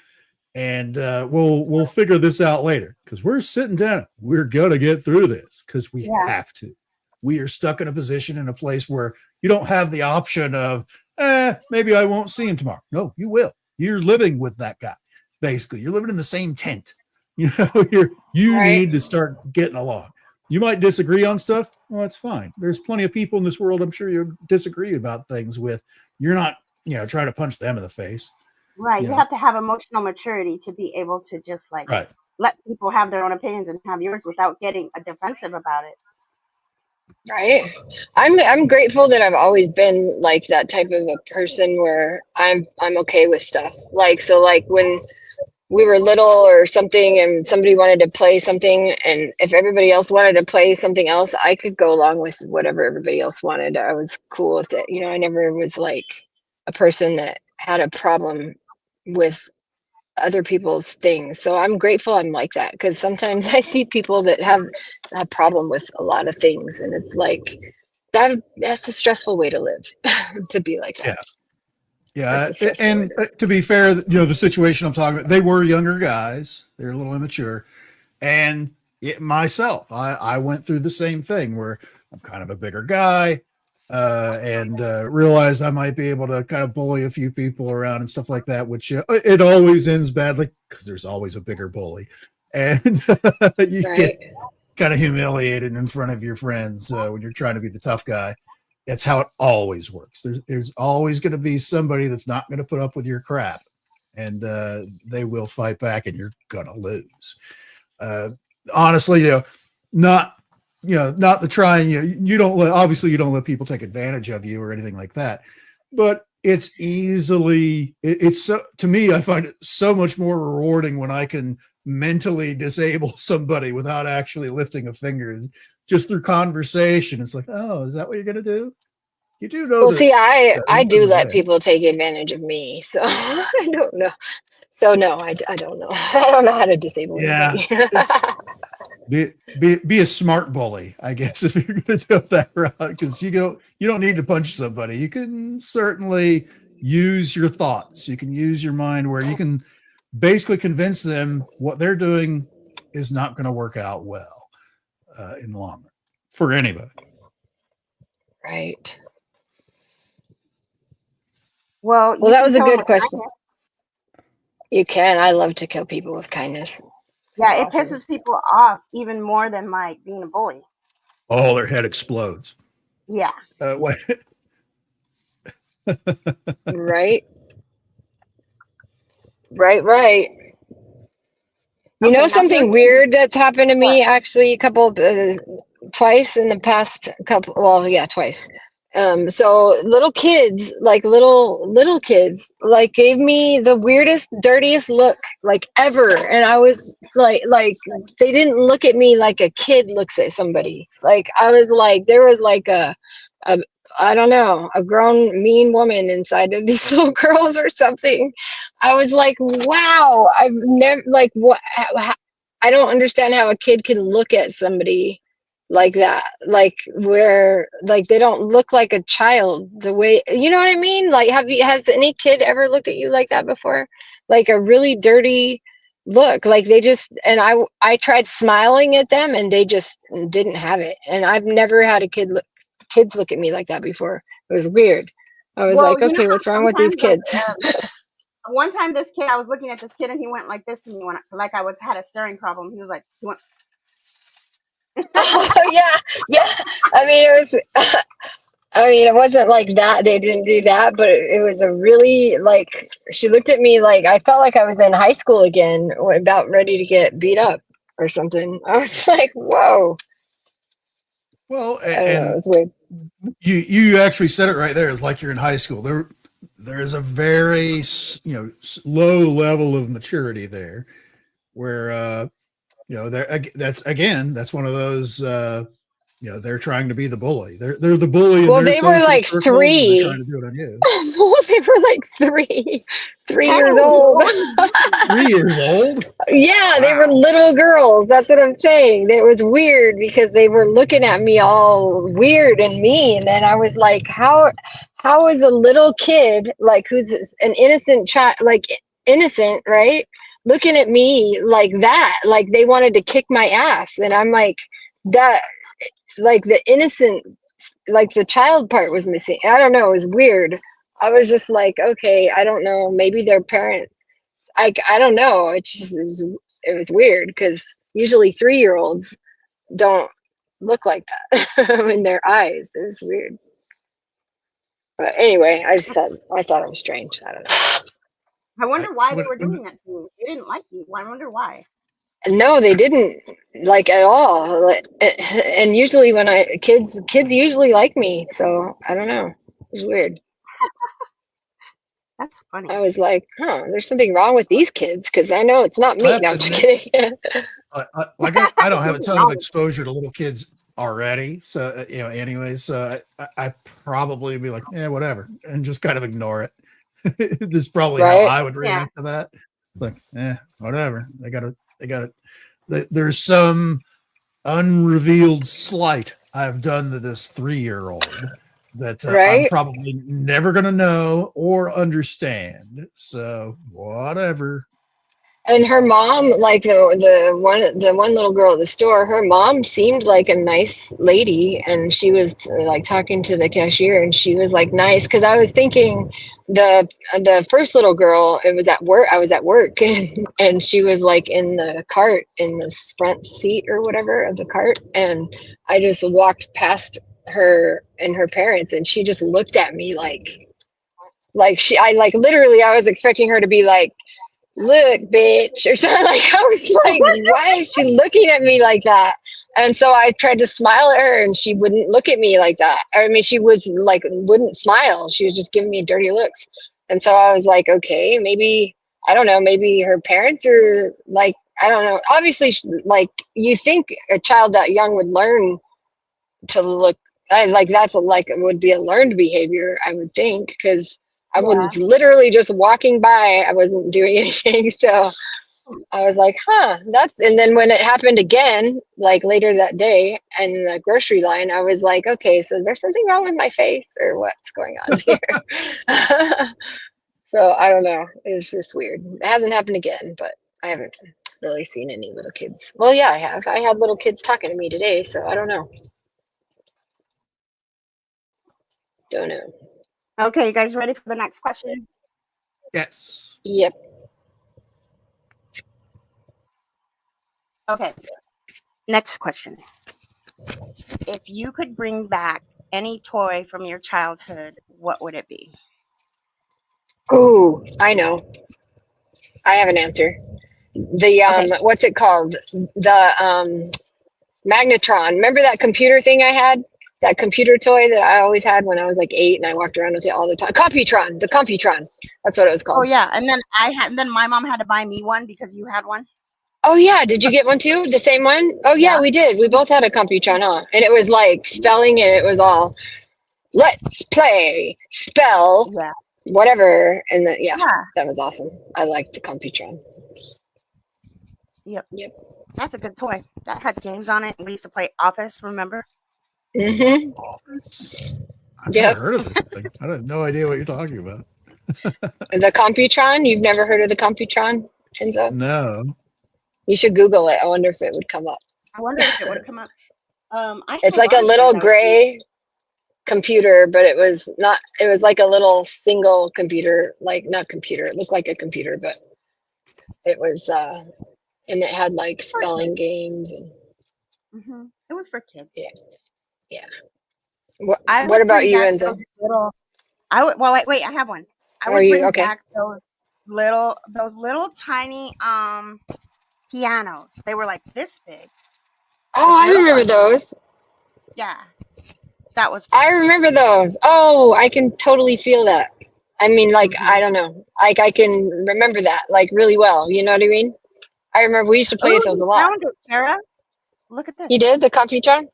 And we'll figure this out later, because we're sitting down. We're going to get through this because we have to. We are stuck in a position, in a place where you don't have the option of, maybe I won't see him tomorrow. No, you will. You're living with that guy. Basically, you're living in the same tent. You need to start getting along. You might disagree on stuff. Well, that's fine. There's plenty of people in this world I'm sure you disagree about things with. You're not, trying to punch them in the face. Right. You have to have emotional maturity to be able to just let people have their own opinions and have yours without getting defensive about it. Right. I'm grateful that I've always been like that type of a person where I'm okay with stuff. Like when we were little or something and somebody wanted to play something, and if everybody else wanted to play something else, I could go along with whatever everybody else wanted. I was cool with it. I never was like a person that had a problem with other people's things. So I'm grateful I'm like that, because sometimes I see people that have a problem with a lot of things, and it's like that's a stressful way to live. To be like that. Yeah, and to be fair, the situation I'm talking about, they were younger guys. They're a little immature. And myself, I went through the same thing where I'm kind of a bigger guy, and realized I might be able to kind of bully a few people around and stuff like that, which it always ends badly because there's always a bigger bully. And you get kind of humiliated in front of your friends when you're trying to be the tough guy. That's how it always works. There's always going to be somebody that's not going to put up with your crap, and they will fight back, and you're going to lose. Honestly, not the trying. You don't let people take advantage of you or anything like that. But it's so, to me, I find it so much more rewarding when I can mentally disable somebody without actually lifting a finger. Just through conversation. It's like, oh, is that what you're going to do? You do know. Well, see, I do let people take advantage of me. So I don't know. So no, I don't know. I don't know how to disable anybody. Be a smart bully, I guess, if you're going to do it that route, because you don't need to punch somebody. You can certainly use your thoughts. You can use your mind, where you can basically convince them what they're doing is not going to work out well in the long run for anybody. Right. Well, that was a good question. You can. I love to kill people with kindness. Yeah, it pisses people off even more than like being a bully. Oh, their head explodes. Yeah. Right. Right. Something weird that's happened to me actually twice in the past couple. Well, yeah, twice. So little kids, little kids, gave me the weirdest, dirtiest look ever, and I was like they didn't look at me like a kid looks at somebody. I was there was a I don't know, a grown mean woman inside of these little girls or something. I was like, wow, I've never what. I don't understand how a kid can look at somebody like that, like where like they don't look like a child the way, you know what I mean? Like has any kid ever looked at you like that before? Like a really dirty look, like they just, and I tried smiling at them and they just didn't have it. And I've never had kids look at me like that before. It was weird. I was Well, like, you know okay, how what's wrong with these sometimes like kids? one time this kid, I was looking at this kid and he went like this to me when like I was had a staring problem. He was like, he went, Oh yeah, yeah. I mean, it was. I mean, it wasn't like that. They didn't do that, but it was a really like she looked at me like I felt like I was in high school again, about ready to get beat up or something. I was like, whoa. Well, I don't know. It and was weird. you actually said it right there. It's like you're in high school. There is a very low level of maturity there, where that's one of those they're trying to be the bully. They're the bully in Well, their they were social like circles, and they're trying 3. to do it on you. Well, they were like 3 hey, years what old. were you doing? 3 years old. Yeah, they were Wow. little girls. That's what I'm saying. It was weird because they were looking at me all weird and mean, and I was like, how is a little kid like who's an innocent child, like innocent, right? Looking at me like that, like they wanted to kick my ass, and I'm like that, like the innocent, like the child part was missing. I don't know. It was weird. I was just like, okay, I don't know. Maybe their parent I don't know. It was weird because usually 3-year-olds don't look like that in their eyes. It was weird. But anyway, I thought it was strange. I don't know. I I wonder why they when, were when doing that to you. They didn't like you. I wonder why. No, they didn't like at all. And usually when kids usually like me, so I don't know. It was weird. That's funny. I was like, huh, there's something wrong with these kids because I know it's not I me. have No, to I'm just admit, kidding. I don't have a Something ton of wrong with exposure to little kids already, so anyways, so I probably be like, yeah, whatever, and just kind of ignore it. This is probably how Right? I would yeah. react to that. It's like, whatever. They got to. There's some unrevealed slight I've done to this 3-year-old that I'm Right? probably never going to know or understand. So whatever. And her mom, like the one little girl at the store, her mom seemed like a nice lady, and she was like talking to the cashier, and she was like nice. Because I was thinking the first little girl, it was at work. I was at work, and she was like in the cart in the front seat or whatever of the cart, and I just walked past her and her parents, and she just looked at me like I like literally I was expecting her to be like, look, bitch, or something. Like I was like, why is she looking at me like that? And so I tried to smile at her and she wouldn't look at me like that. I mean, she was like, wouldn't smile. She was just giving me dirty looks. And so I was like, okay, maybe, I don't know, maybe her parents are like, I don't know. Obviously, like you think a child that young would learn to look, I like that's like it would be a learned behavior, I would think, because I Yeah. was literally just walking by. I wasn't doing anything. So I was like, huh, and then when it happened again, like later that day in the grocery line, I was like, okay, so is there something wrong with my face or what's going on here? So I don't know. It was just weird. It hasn't happened again, but I haven't really seen any little kids. Well, yeah, I have. I had little kids talking to me today, so I don't know. Don't know. Okay, you guys ready for the next question? Yes. Yep. Okay. Next question. If you could bring back any toy from your childhood, what would it be? Ooh, I know. I have an answer. The Okay. what's it called? The magnetron. Remember that computer thing I had? That computer toy that I always had when I was like 8 and I walked around with it all the time. Computron, the Computron. That's what it was Oh called. yeah, and then my mom had to buy me one because you had one. Oh yeah, did you get one too? The same one? Oh yeah, Yeah. we did. We both had a Computron, huh? And it was like spelling and it was all let's play, spell, Yeah. whatever. And yeah, Yeah. that was awesome. I liked the Computron. Yep. Yep. That's a good toy. That had games on it. We used to play Office, remember? Mm-hmm. I've never Yep. heard of this thing. I have no idea what you're talking about. The Computron. You've never heard of the Computron, Enzo? No. You should Google it. I wonder if it would come up. I wonder if it would have come up. I have It's a like lot a of little toys I would use. gray computer, but it was not. It was like a little single computer, like not computer. It looked like a computer, but it was. And it had like For spelling kids. games and It was for kids. yeah, yeah. I What would about bring you, back Enzo? those little. I would. Well, wait. I have one. I Are would you bring okay? back those little tiny pianos. They were like this big Oh, with I little remember buttons. those. Yeah, that was I fun. remember those. Oh, I can totally feel that. I mean, like, I don't know. Like, I can remember that, like, really well. You know what I mean? I remember we used to play Oh, with those you a lot. found it, Jara. Look at You this. did? The Computron? Yep.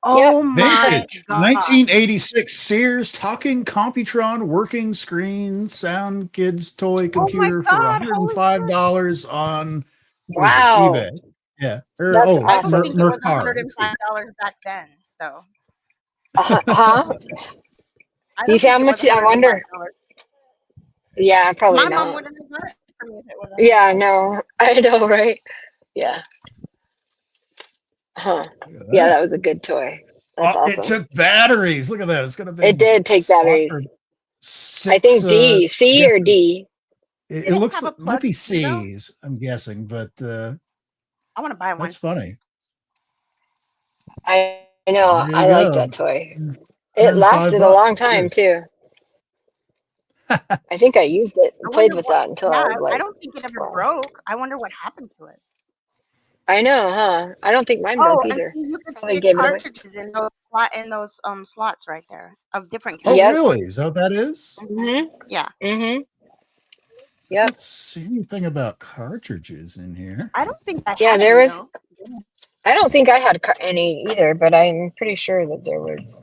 Oh my Vintage god. 1986 Sears talking Computron working screen sound kids toy Oh my computer for god. Holy shit. $105 on what is this, Wow. eBay? Yeah. Or That's I don't awesome. think it was Mercari. Excuse $105 back then, though. Huh? I You don't see think how it was much? I wonder. $105. Yeah, probably My mom not. wouldn't have got it for me if it was Yeah, 105. no. I know, right? Yeah. Huh. me. Look at Yeah, that. that was a good toy. That's It awesome. took batteries. Look at that. It's got a It big did take slot for batteries. I six. think D, I C guess or D. Did it it looks have a like might plug be C though? C's. I'm guessing, but I want to buy that's one. funny. I know. There you I like go. that toy. It 105 lasted a bucks. long time Cheers. too. I think I used it I and played wonder with what. that until I Yeah, was I like don't think it ever 12. broke. I wonder what happened to it. I know, huh? I don't think mine Oh, broke and either. see, you could Probably fit gave it away. cartridges in those slots right there of different Oh, Yep. really? categories. Is that what that is? Mhm. Yeah, Mhm. I Yep. don't see anything about cartridges in here. I don't think I Yeah, had there any was. though. I don't think I had any either, but I'm pretty sure that there was.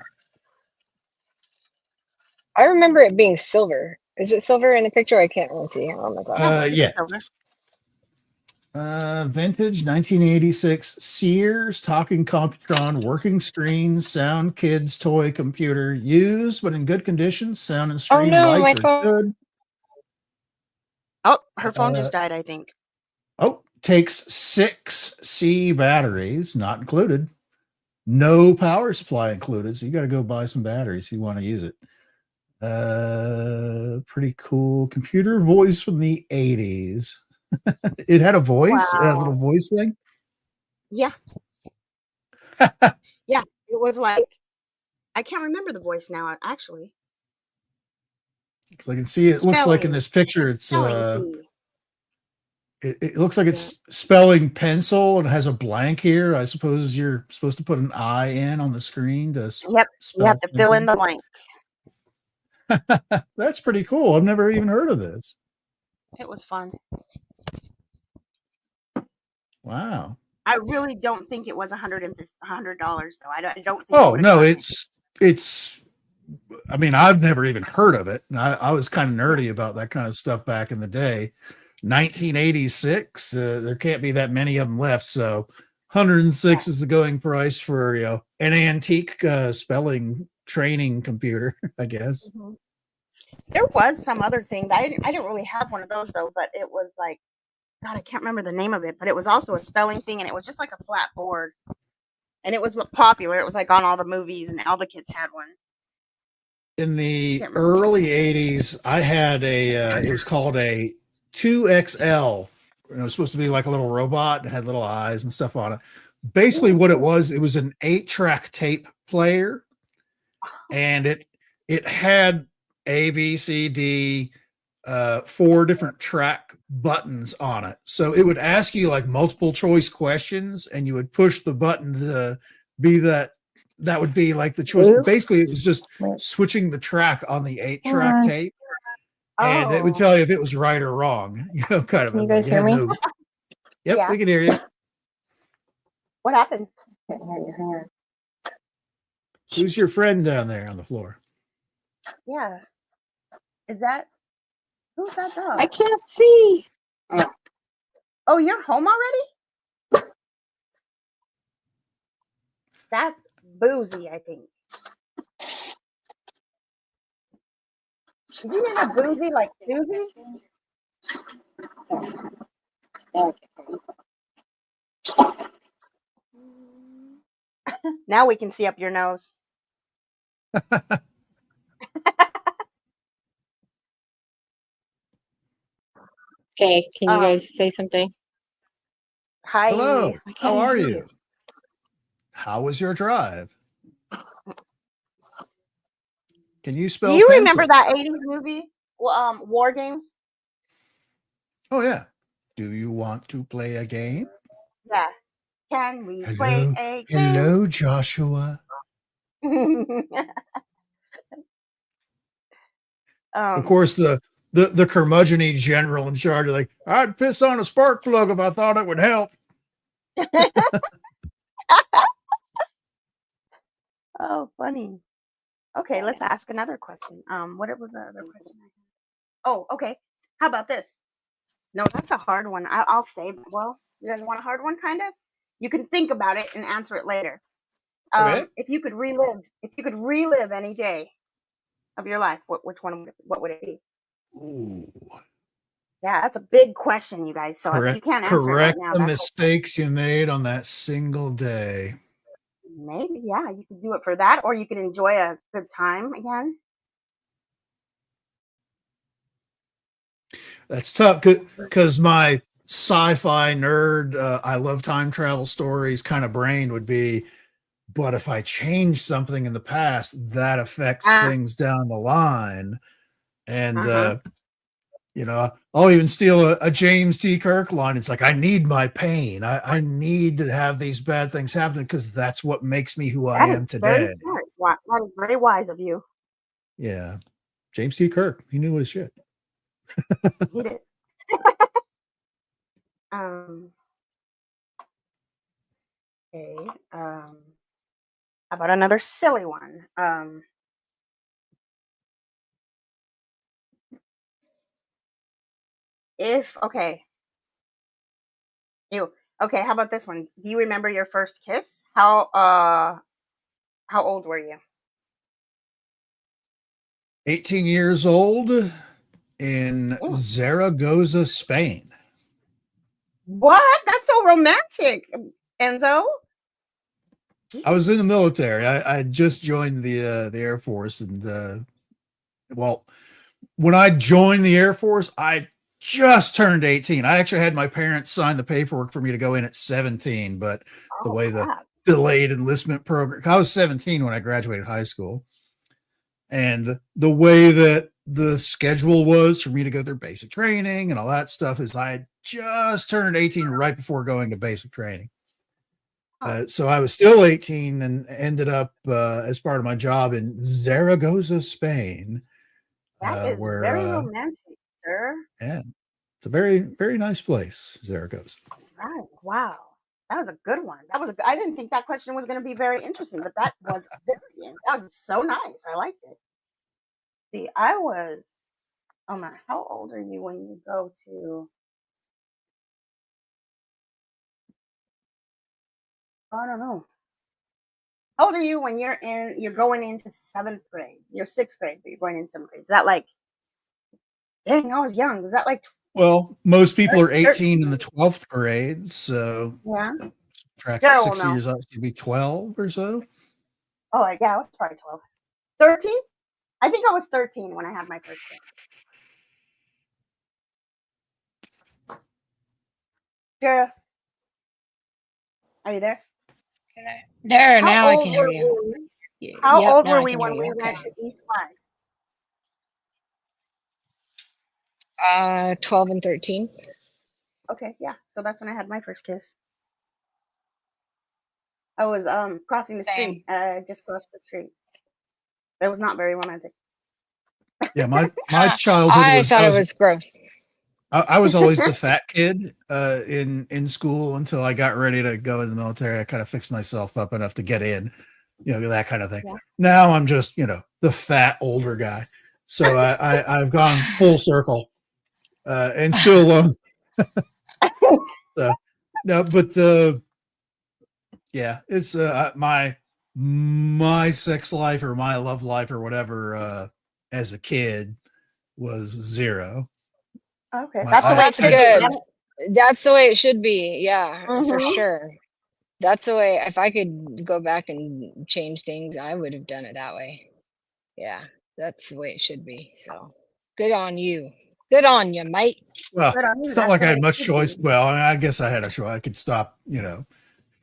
I remember it being silver. Is it silver in the picture? I can't really see. Oh my Yeah, glasses. it is silver. Yes. Vintage 1986 Sears talking Computron working screen sound kids toy computer used but in good condition. Sound and Oh screen no, lights my are phone. good. Oh, her phone Uh, just died, I think. takes 6C batteries, not included. No power supply included. So you got to go buy some batteries if you want to use it. Pretty cool computer voice from the 80s. It had a voice, a little Wow. voice thing. Yeah, yeah. It was like I can't remember the voice now. Actually, So I can see it looks like in spelling, this picture it's spelling bee. it looks like Yeah. it's spelling pencil and it has a blank here. I suppose you're supposed to put an I in on the screen to Yep. You have spell to fill in pencil. the blank. That's pretty cool. I've never even heard of this. It was fun. Wow. I really don't think it was $100 though. I don't think it Oh would have no, cost me. it's I mean, I've never even heard of it. And I was kind of nerdy about that kind of stuff back in the day. 1986, there can't be that many of them left. So 106 is the going price for, an antique spelling training computer, I guess. Mm-hmm. There was some other thing that I didn't really have one of those though, but it was like God, I can't remember the name of it, but it was also a spelling thing, and it was just like a flat board, and it was popular. It was like on all the movies, and all the kids had one. In the Can't remember. early 80s, I had it was called a 2XL. It was supposed to be like a little robot that had little eyes and stuff on it. Basically, what it was an 8-track tape player, and it had A, B, C, D, 4 different track buttons on it. So it would ask you like multiple choice questions, and you would push the button to be that would be like the choice. Basically, it was just switching the track on the 8-track tape, and it would Oh, tell you if it was right or wrong, kind of a Can you thing. guys It hear had me? no. Yep, yeah. we can hear you. What happened? Can't hear your hand. Who's your friend down there on the floor? Yeah. Is that who's that dog? I can't see. Oh, you're home already? That's boozy, I think. Did you mean a boozy like Susie? Now we can see up your nose. Okay, can you guys say something? Hi. Hello. How are indeed. you? How was your drive? Can you spell Do you pencil? remember that 80s movie, War Games? Oh, yeah. Do you want to play a game? Yeah. Can we play a game? Hello, Joshua. Of course, the curmudgeon-y general in charge, like, I'd piss on a spark plug if I thought it would help. Oh, funny. Okay, let's ask another question. What was the other question I had? Oh, okay. How about this? No, that's a hard one. I'll save it. Well, you guys want a hard one, kind of? You can think about it and answer it later. Okay. If you could relive any day of your life, what would it be? Ooh. Yeah, that's a big question, you guys. So if you can't answer it right Correct now, the that's mistakes you made on that single day. maybe, yeah, you could do it for that, or you could enjoy a good time again. That's tough because my sci-fi nerd, I love time travel stories kind of brain would be, but if I change something in the past, that affects things down the line. And, I'll even steal a James T. Kirk line. It's like, I need my pain. I need to have these bad things happen because that's what makes me who I am today. Very smart. That is very wise of you. Yeah. James T. Kirk, he knew his shit. He did. Okay. How about another silly one? Okay. Okay, how about this one? Do you remember your first kiss? How old were you? 18 years old in Zaragoza, Spain. What? That's so romantic, Enzo. I was in the military. I just joined the Air Force, and when I joined the Air Force, I just turned 18. I actually had my parents sign the paperwork for me to go in at 17, but the way the delayed enlistment program, I was 17 when I graduated high school, and the way that the schedule was for me to go through basic training and all that stuff is I just turned 18 right before going to basic training. So I was still 18 and ended up as part of my job in Zaragoza, Spain. That is very romantic, sir. Yeah, it's a very, very nice place, Zaragoza. Right. Wow. That was a good one. I didn't think that question was going to be very interesting, but that was so nice. I liked it. See, oh my, how old are you when you go to, I don't know. How old are you when you're going into 7th grade? You're 6th grade, but you're going into 7th grade. Is that like, dang, I was young. Is that like, Well, most people are 18 in the 12th grade, so yeah. track Jara 6 years out to be 12 or so. Oh, yeah, I was probably 12. 13? I think I was 13 when I had my first kiss. Jara, are you there? There, now I can hear you. How old were we when we went to East 5? 12 and 13. Okay, yeah. So that's when I had my first kiss. I was crossing the street. I just crossed the street. It was not very romantic. Yeah, my childhood I thought it was gross. I was always the fat kid in school until I got ready to go in the military. I kind of fixed myself up enough to get in, that kind of thing. Yeah. Now I'm just, the fat older guy. So I've gone full circle and still so, no, but Yeah, it's my sex life or my love life or whatever as a kid was zero. Okay, My, that's the way it That's should be, good. right? That's the way it should be. Yeah, for Mm-hmm. sure. That's the way. If I could go back and change things, I would have done it that way. Yeah, that's the way it should be. So good on you. Good on you, mate. well, Good on you. it's not That's like the I way had it much should choice. be. Well, I guess I had a choice. I could stop,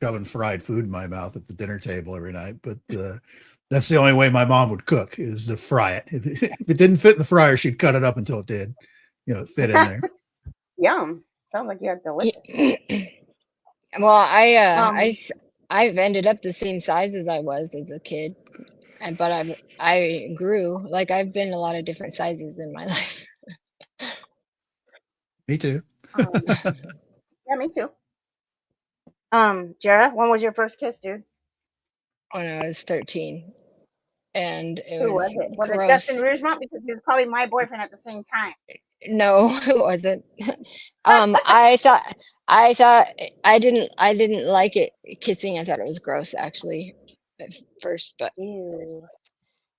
shoving fried food in my mouth at the dinner table every night, but that's the only way my mom would cook is to fry it. If it didn't fit in the fryer, she'd cut it up until it did, it fit in there. Yum. Sounds like you had delicious. Well, Um, I've ended up the same size as I was as a kid, but I grew. Like I've been a lot of different sizes in my life. Me too. yeah, me too. Jara, when was your first kiss, dude? When I was 13, and it Who was was it? Was it Dustin gross. Rougemont? Because he was probably my boyfriend at the same time. No, it wasn't. I thought I didn't like it kissing. I thought it was gross actually at first, but Ew.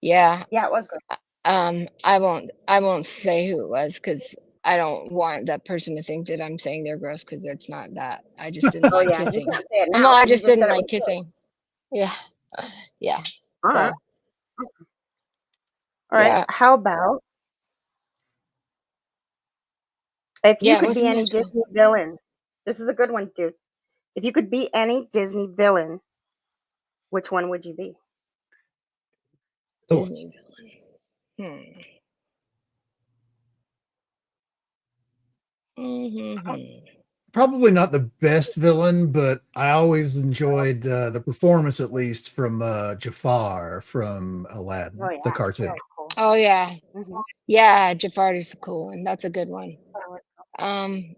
yeah. Yeah, it was good. I won't say who it was because I don't want that person to think that I'm saying they're gross because it's not that. I just didn't Oh like yeah, you kissing. can't say it Well, now I because you just just didn't said it like was good. kissing. Yeah. Yeah. All right. So All right. yeah. How about if you Yeah, could what's be the any next one? Disney villain? This is a good one, dude. If you could be any Disney villain, which one would you be? Oh, Disney villain. Hmm. probably not the best villain, but I always enjoyed the performance, at least from Jafar from Oh Aladdin, yeah, the that cartoon. was cool. Oh yeah. Mm-hmm. Yeah, Jafar is a cool one. That's a good one. Um,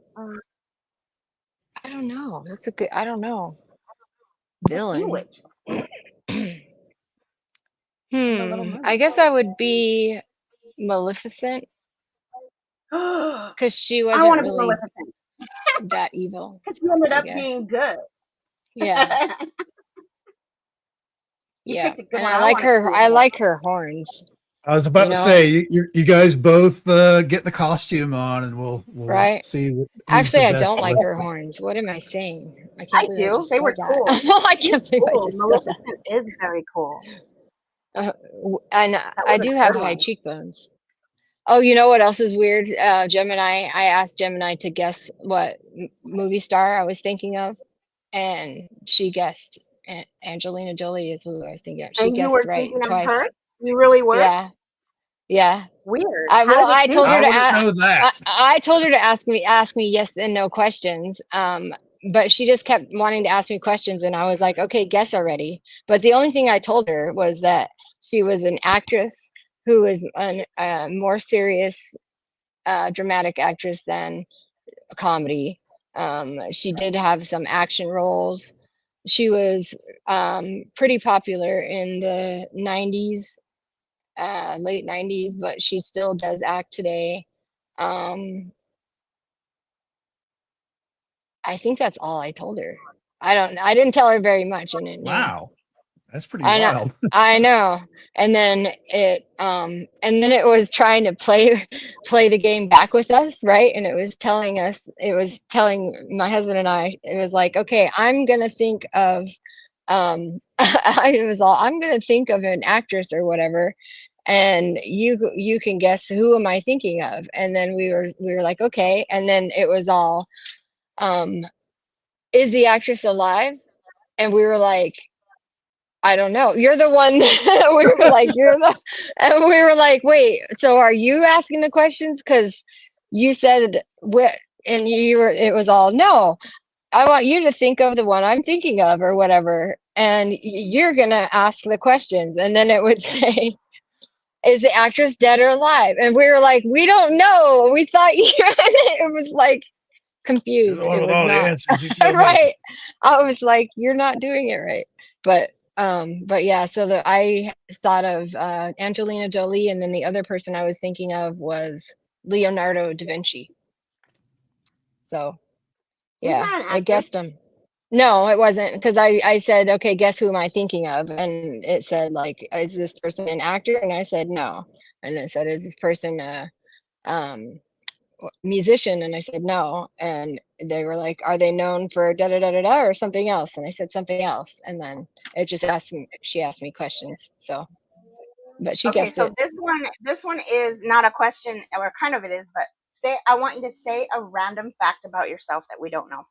I don't know. I don't know. The Sea Villain. Witch, of course, and the Little I Mermaid. guess I would be Maleficent I because she want wasn't to be really Maleficent that evil, because you ended I up guess. being good. Yeah, You yeah. picked a good And one. I I like want to her. be I her. like her horns. I was You about to know, say you guys both get the costume on, and we'll right? see who's the Actually, I best. don't like her horns. What am I saying? I can't I believe I do. just They said were that. cool. I She's can't believe I cool. just said that. Maleficent is very cool. And That I was a do have good high one. cheekbones. Oh, you know what else is weird? Gemini. I asked Gemini to guess what movie star I was thinking of, and she guessed. Angelina Jolie is who I was thinking of. She And you guessed were right thinking of her? twice. You really were? Yeah, yeah. Weird. I How well, did it I do told her I to that? wouldn't know that. I told her to ask me yes and no questions. But she just kept wanting to ask me questions, and I was like, okay, guess already. But the only thing I told her was that she was an actress who is a more serious, dramatic actress than a comedy. She did have some action roles. She was pretty popular in the 90s, late 90s, but she still does act today. Um, I think that's all I told her. I didn't tell her very much in it, yeah. Wow, that's pretty I know, wild. I know. And then it was trying to play the game back with us, right? And it was telling my husband and I, it was like, okay, I'm gonna think of I'm gonna think of an actress or whatever, and you can guess who am I thinking of. And then we were like, okay, and then it was all um is the actress alive? And we were like, I don't know. You're the one. We were like, and we were like, wait, so are you asking the questions? Because you said what, and it was all, no, I want you to think of the one I'm thinking of or whatever. And you're going to ask the questions. And then it would say, is the actress dead or alive? And we were like, we don't know. We thought you, it was like, You're the confused. one It with was all the not answers. You tell me. right. I was like, you're not doing it right. But yeah, so I thought of Angelina Jolie, and then the other person I was thinking of was Leonardo da Vinci. So He's yeah, not an I actor. guessed him. No, it wasn't, because I said, okay, guess who am I thinking of? And it said, like, is this person an actor? And I said, no. And it said, is this person a um, musician? And I said, no. And they were like, are they known for da da da da da or something else? And I said something else. And then it just she asked me questions. So, but she Okay, guessed so it. this one is not a question, or kind of it is, but I want you to say a random fact about yourself that we don't know.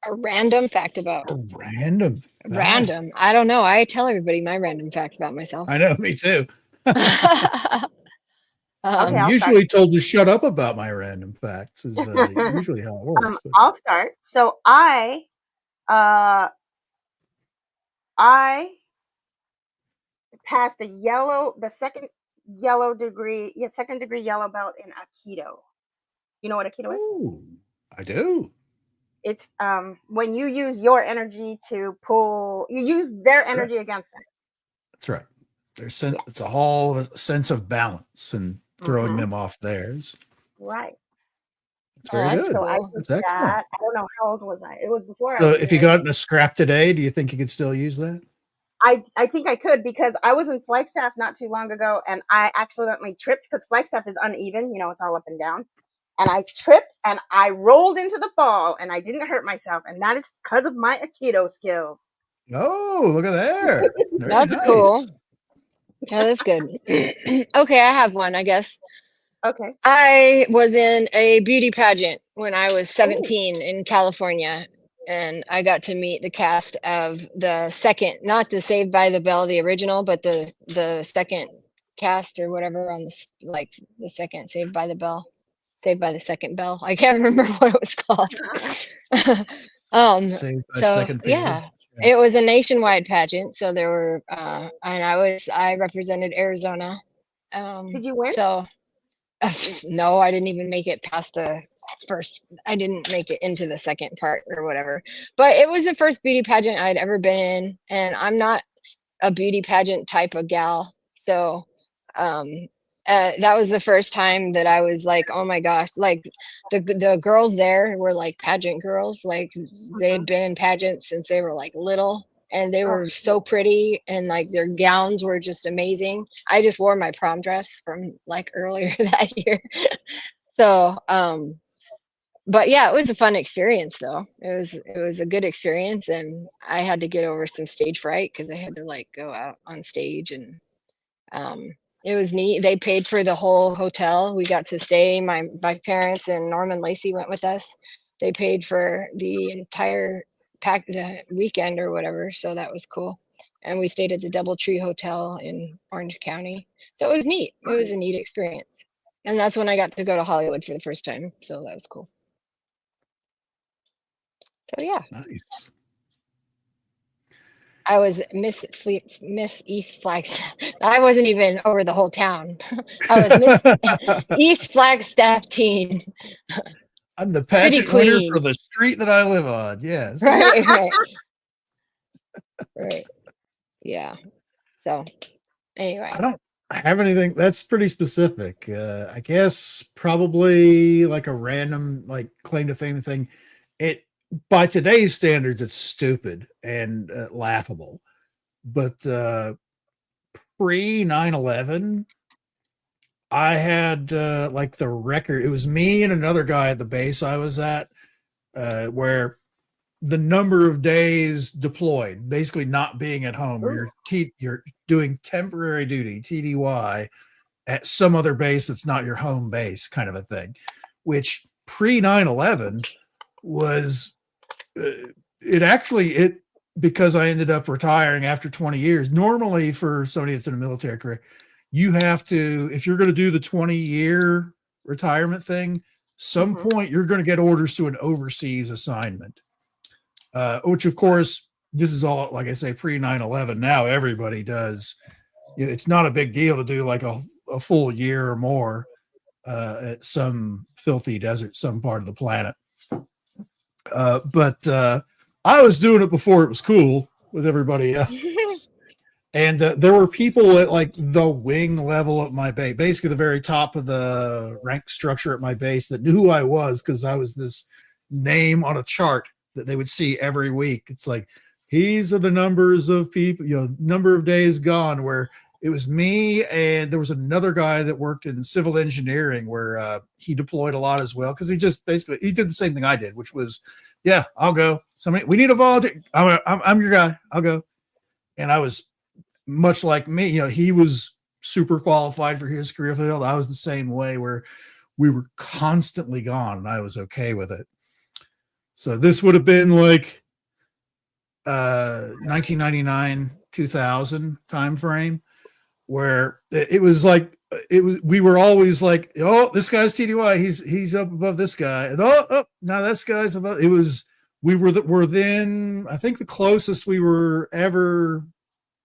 A random fact about A random fact. random. I don't know. I tell everybody my random facts about myself. I know, me too. I'm Okay, I'll start. usually told to shut up about my random facts. Is usually how it works. But I'll start. So I passed the second second degree yellow belt in Aikido. You know what Aikido is? ooh, I do. It's when you use your energy to pull, you use their energy against them. That's right. Yeah. It's a whole sense of balance and throwing Mhm. them off theirs. Right. It's Oh, very that's good. So I cool. did That's excellent. that. I don't know how old was I. It was before I So was if you married. got in a scrap today, do you think you could still use that? I think I could, because I was in Flagstaff not too long ago and I accidentally tripped, because Flagstaff is uneven, it's all up and down. And I tripped and I rolled into the ball and I didn't hurt myself. And that is because of my Aikido skills. Oh, look at there. Very That's nice. cool. Yeah, that's good. Okay, I have one, I guess. Okay. I was in a beauty pageant when I was Ooh. 17 in California, and I got to meet the cast of the second, not the Saved by the Bell, the original, but the second cast or whatever on this, like the second Saved by the Bell, Saved by the Second Bell. I can't remember what it was called. Saved by So second finger. yeah, Yeah. it was a nationwide pageant. So there were, and I represented Arizona. Did you win? So no, I didn't even make it past the first. I didn't make it into the second part or whatever. But it was the first beauty pageant I'd ever been in, and I'm not a beauty pageant type of gal. So um that was the first time that I was like, oh my gosh, like the girls there were like pageant girls, like they had Mhm. been in pageants since they were like little, and they Oh, were so shit. pretty, and like their gowns were just amazing. I just wore my prom dress from like earlier that year. So but yeah, it was a fun experience though. It was a good experience, and I had to get over some stage fright because I had to like go out on stage, and um it was neat. They paid for the whole hotel. We got to stay. My parents and Norman Lacey went with us. They paid for the entire the weekend or whatever, so that was cool. And we stayed at the Doubletree Hotel in Orange County. So it was neat. It was a neat experience. And that's when I got to go to Hollywood for the first time. So that was cool. So yeah. Nice. I was Miss East Flagstaff. I wasn't even over the whole town. I was Miss East Flagstaff teen, I'm the city pageant winner for queen. the street that I live on. Yes. Right, right, right. Yeah. So I anyway, don't have anything that's pretty specific. I guess probably like a random like claim to fame thing. It by today's standards, it's stupid and laughable. But pre 9/11, I had like the record. It was me and another guy at the base I was at, where the number of days deployed, basically not being at home, where Ooh. you're doing temporary duty (TDY) at some other base that's not your home base, kind of a thing. Which pre 9/11 was it because I ended up retiring after 20 years. Normally, for somebody that's in a military career, you have to, if you're going to do the 20-year retirement thing, some Mhm. point you're going to get orders to an overseas assignment, which of course, this is all, like I say, pre 9/11. Now everybody does. It's not a big deal to do like a full year or more at some filthy desert, some part of the planet. But I was doing it before it was cool with everybody else. And there were people at like the wing level at my base, basically the very top of the rank structure at my base, that knew who I was because I was this name on a chart that they would see every week. It's like, these are the numbers of people, number of days gone, where it was me and there was another guy that worked in civil engineering where he deployed a lot as well. Cause he just basically, he did the same thing I did, which was, yeah, I'll go. We need a volunteer. I'm your guy. I'll go. And I was much like me, he was super qualified for his career field. I was the same way, where we were constantly gone and I was okay with it. So this would have been like 1999, 2000 time frame, where it was like, we were always like, oh, this guy's TDY, he's up above this guy, and now this guy's above. We're then, I think the closest we were ever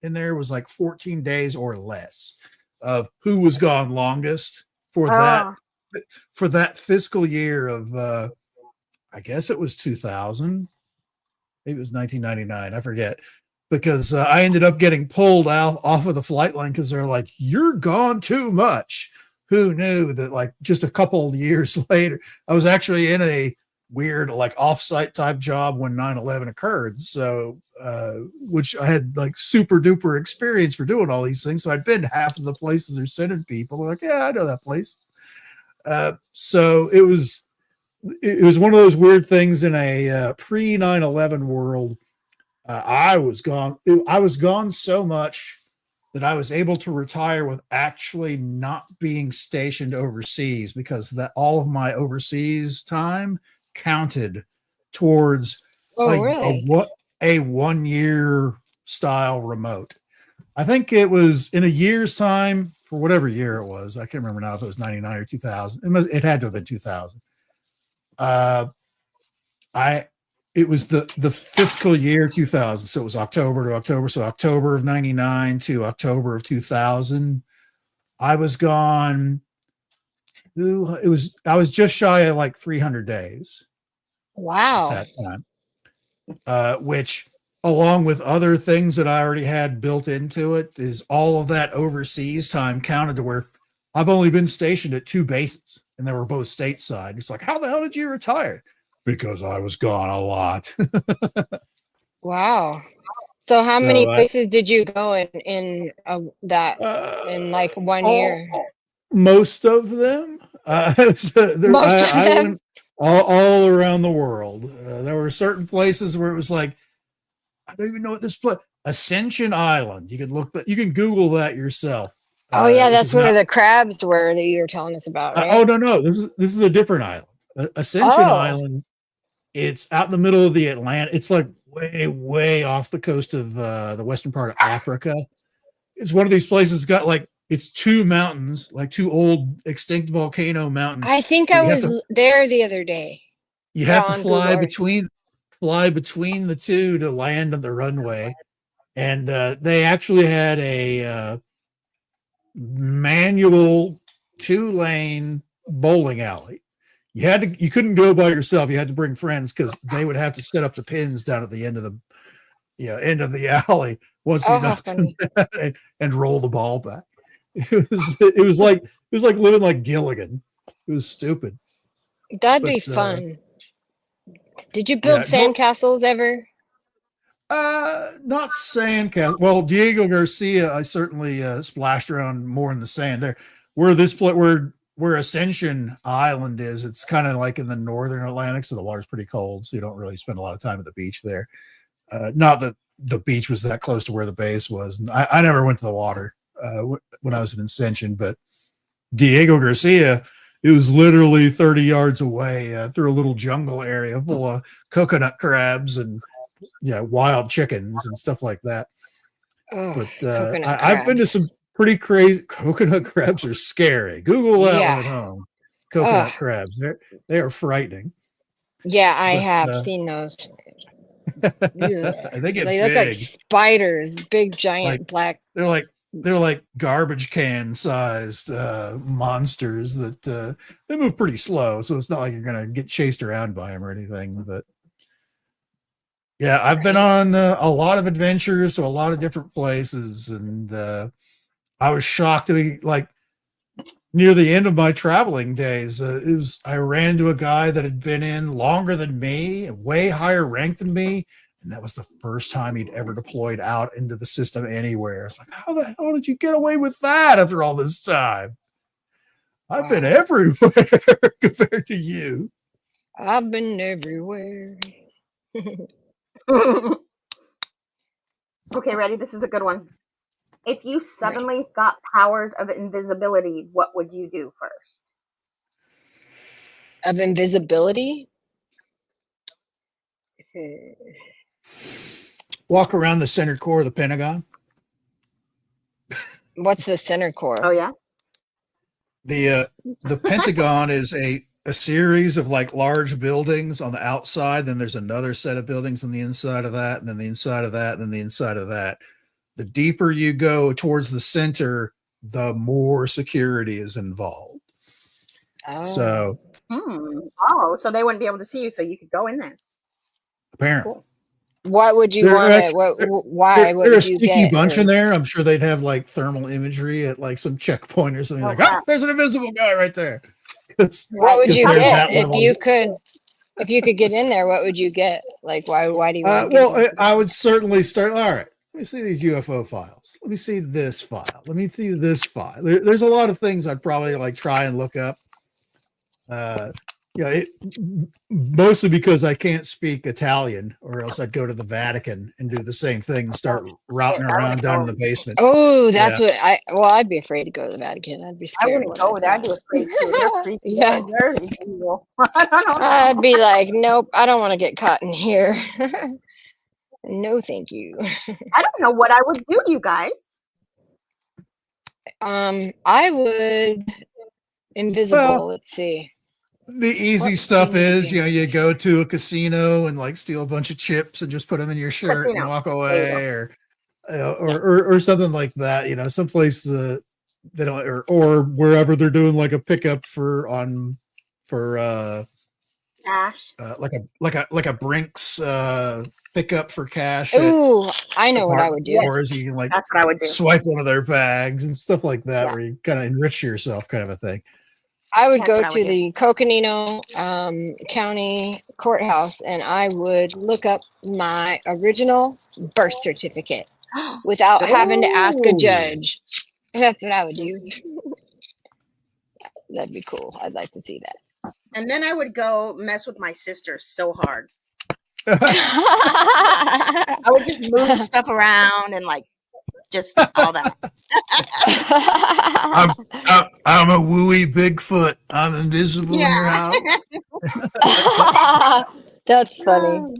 in there was like 14 days or less of who was gone longest for that fiscal year of I guess it was 2000. Maybe it was 1999. I forget, because I ended up getting pulled off of the flight line because they're like, you're gone too much. Who knew that, like, just a couple of years later, I was actually in a weird, like, offsite type job when 9/11 occurred. So, which I had like super duper experience for doing all these things. So I'd been to half of the places they're sending people. They're like, yeah, I know that place. So it was one of those weird things in a pre 9/11 world. I was gone. I was gone so much that I was able to retire with actually not being stationed overseas, because that all of my overseas time counted towards a 1 year style remote. I think it was in a year's time, for whatever year it was. I can't remember now if it was 99 or 2000. It had to have been 2000. It was the fiscal year 2000. So it was October to October. So October of 99 to October of 2000. I was gone. I was just shy of like 300 days. Wow. At that time. Which, along with other things that I already had built into it, is all of that overseas time counted to where I've only been stationed at 2 bases, and they were both stateside. It's like, how the hell did you retire? Because I was gone a lot. Wow. So how many places did you go in like 1 year? Most of them. I went all around the world. There were certain places where it was like, I don't even know what this place. Ascension Island. You can Google that yourself. Oh yeah, that's where the crabs were that you were telling us about, right? Oh no, this is a different island. Ascension Island. It's out in the middle of the Atlantic. It's like way off the coast of the western part of Africa. It's one of these places got like, it's 2 mountains, like 2 old extinct volcano mountains. I think I was there the other day. You have to fly between the 2 to land on the runway. And they actually had a manual 2-lane bowling alley. You couldn't go by yourself. You had to bring friends, because they would have to set up the pins down at the end of the alley once you knocked them down, and roll the ball back. It was like living like Gilligan. It was stupid. That'd be fun. Did you build sandcastles ever? Not sandcastle. Well, Diego Garcia, I certainly splashed around more in the sand there. Where Ascension Island is, it's kind of like in the northern Atlantic, so the water's pretty cold, so you don't really spend a lot of time at the beach there. Not that the beach was that close to where the base was. And I never went to the water when I was in Ascension, but Diego Garcia, it was literally 30 yards away through a little jungle area full of coconut crabs and wild chickens and stuff like that. But I've been to some pretty crazy. Coconut crabs are scary. Google that one at home. Coconut crabs, they are frightening. Yeah, I have seen those. They get look like spiders, big giant black. They're like garbage can sized monsters that they move pretty slow, so it's not like you're gonna get chased around by them or anything. But yeah, I've been on a lot of adventures to a lot of different places, and I was shocked to be like, near the end of my traveling days. I ran into a guy that had been in longer than me, way higher rank than me, and that was the first time he'd ever deployed out into the system anywhere. It's like, how the hell did you get away with that after all this time? I've been everywhere compared to you. I've been everywhere. Okay, ready? This is a good one. If you suddenly got powers of invisibility, what would you do first? Of invisibility? Walk around the center core of the Pentagon. What's the center core? Oh, yeah? The Pentagon is a series of like large buildings on the outside. Then there's another set of buildings on the inside of that, and then the inside of that, and then the inside of that. The deeper you go towards the center, the more security is involved. Oh. So, so they wouldn't be able to see you, so you could go in there. Apparently. Cool. What would you want to? Why? What They're a would you sneaky get? bunch in there. I'm sure they'd have like thermal imagery at like some checkpoint or something. There's an invisible guy right there. What would you get if you could get in there? What would you get? Like, why do you want to I would certainly start. All right, let me see these UFO files. Let me see this file. Let me see this file. There's a lot of things I'd probably like try and look up. Mostly because I can't speak Italian, or else I'd go to the Vatican and do the same thing and start routing around down in the basement. Oh, that's what I'd be afraid to go to the Vatican. I'd be scared. I wouldn't go there. I'd be afraid too. They're creepy. Yeah. They're evil. I don't know. I'd be like, nope, I don't want to get caught in here. No, thank you. I don't know what I would do, you guys. I would invisible. Well, let's see. The easy stuff is, you go to a casino and like steal a bunch of chips and just put them in your shirt and walk away, or something like that. Someplace they don't, or wherever they're doing like a pickup for cash, like a Brinks pickup for cash. Ooh, I know what I would do. Or you can like that's what I would do. Swipe one of their bags and stuff like that, where you kind of enrich yourself, kind of a thing. I would go to the Coconino County Courthouse and I would look up my original birth certificate without having to ask a judge. That's what I would do. That'd be cool. I'd like to see that. And then I would go mess with my sister so hard. I would just move stuff around and like just all that. I'm a wooey Bigfoot. I'm invisible in your house. That's funny.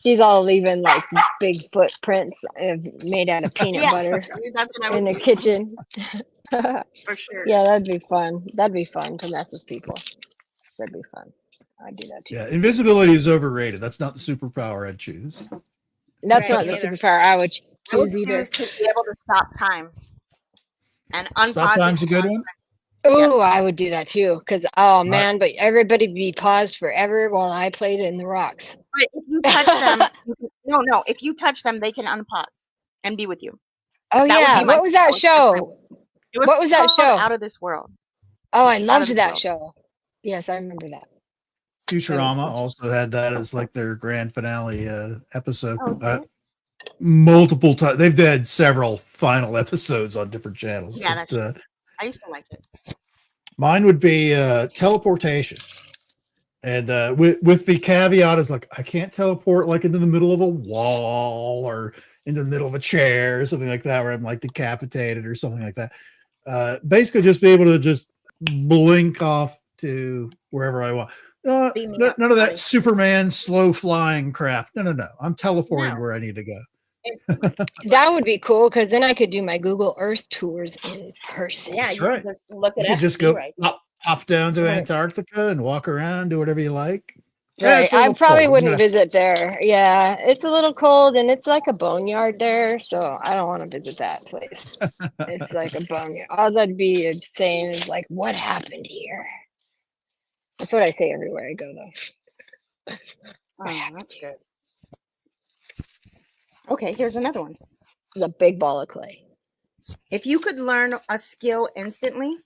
She's all leaving like big footprints made out of peanut butter in the kitchen. For sure. Yeah, that'd be fun. That'd be fun to mess with people. That'd be fun. I'd do that too. Yeah, invisibility is overrated. That's not the superpower I'd choose. That's not the superpower I would choose either. To be able to stop time. And unpause. Stop time's a good one. Oh, I would do that too. Because man, but everybody be paused forever while I played in the rocks. But if you touch them, if you touch them, they can unpause and be with you. Oh yeah, what was that show? What was that show? Out of This World. Oh, I loved that show. Yes, I remember that. Futurama also had that as like their grand finale episode. Multiple times. They've had several final episodes on different channels. Yeah, that's I used to like it. Mine would be teleportation. And with the caveat is like I can't teleport like into the middle of a wall or into the middle of a chair or something like that where I'm like decapitated or something like that. Basically just be able to just blink off to wherever I want. None of that Superman slow flying crap. No. I'm teleporting where I need to go. That would be cool because then I could do my Google Earth tours in person. Yeah, that's right. Just look at you could just go pop down to Antarctica and walk around, do whatever you like. Right. I probably wouldn't visit there. Yeah, it's a little cold and it's like a boneyard there, so I don't want to visit that place. It's like a boneyard. All I'd be saying is like, what happened here? That's what I say everywhere I go, though. That's good. Okay, here's another one. It's a big ball of clay. If you could learn a skill instantly,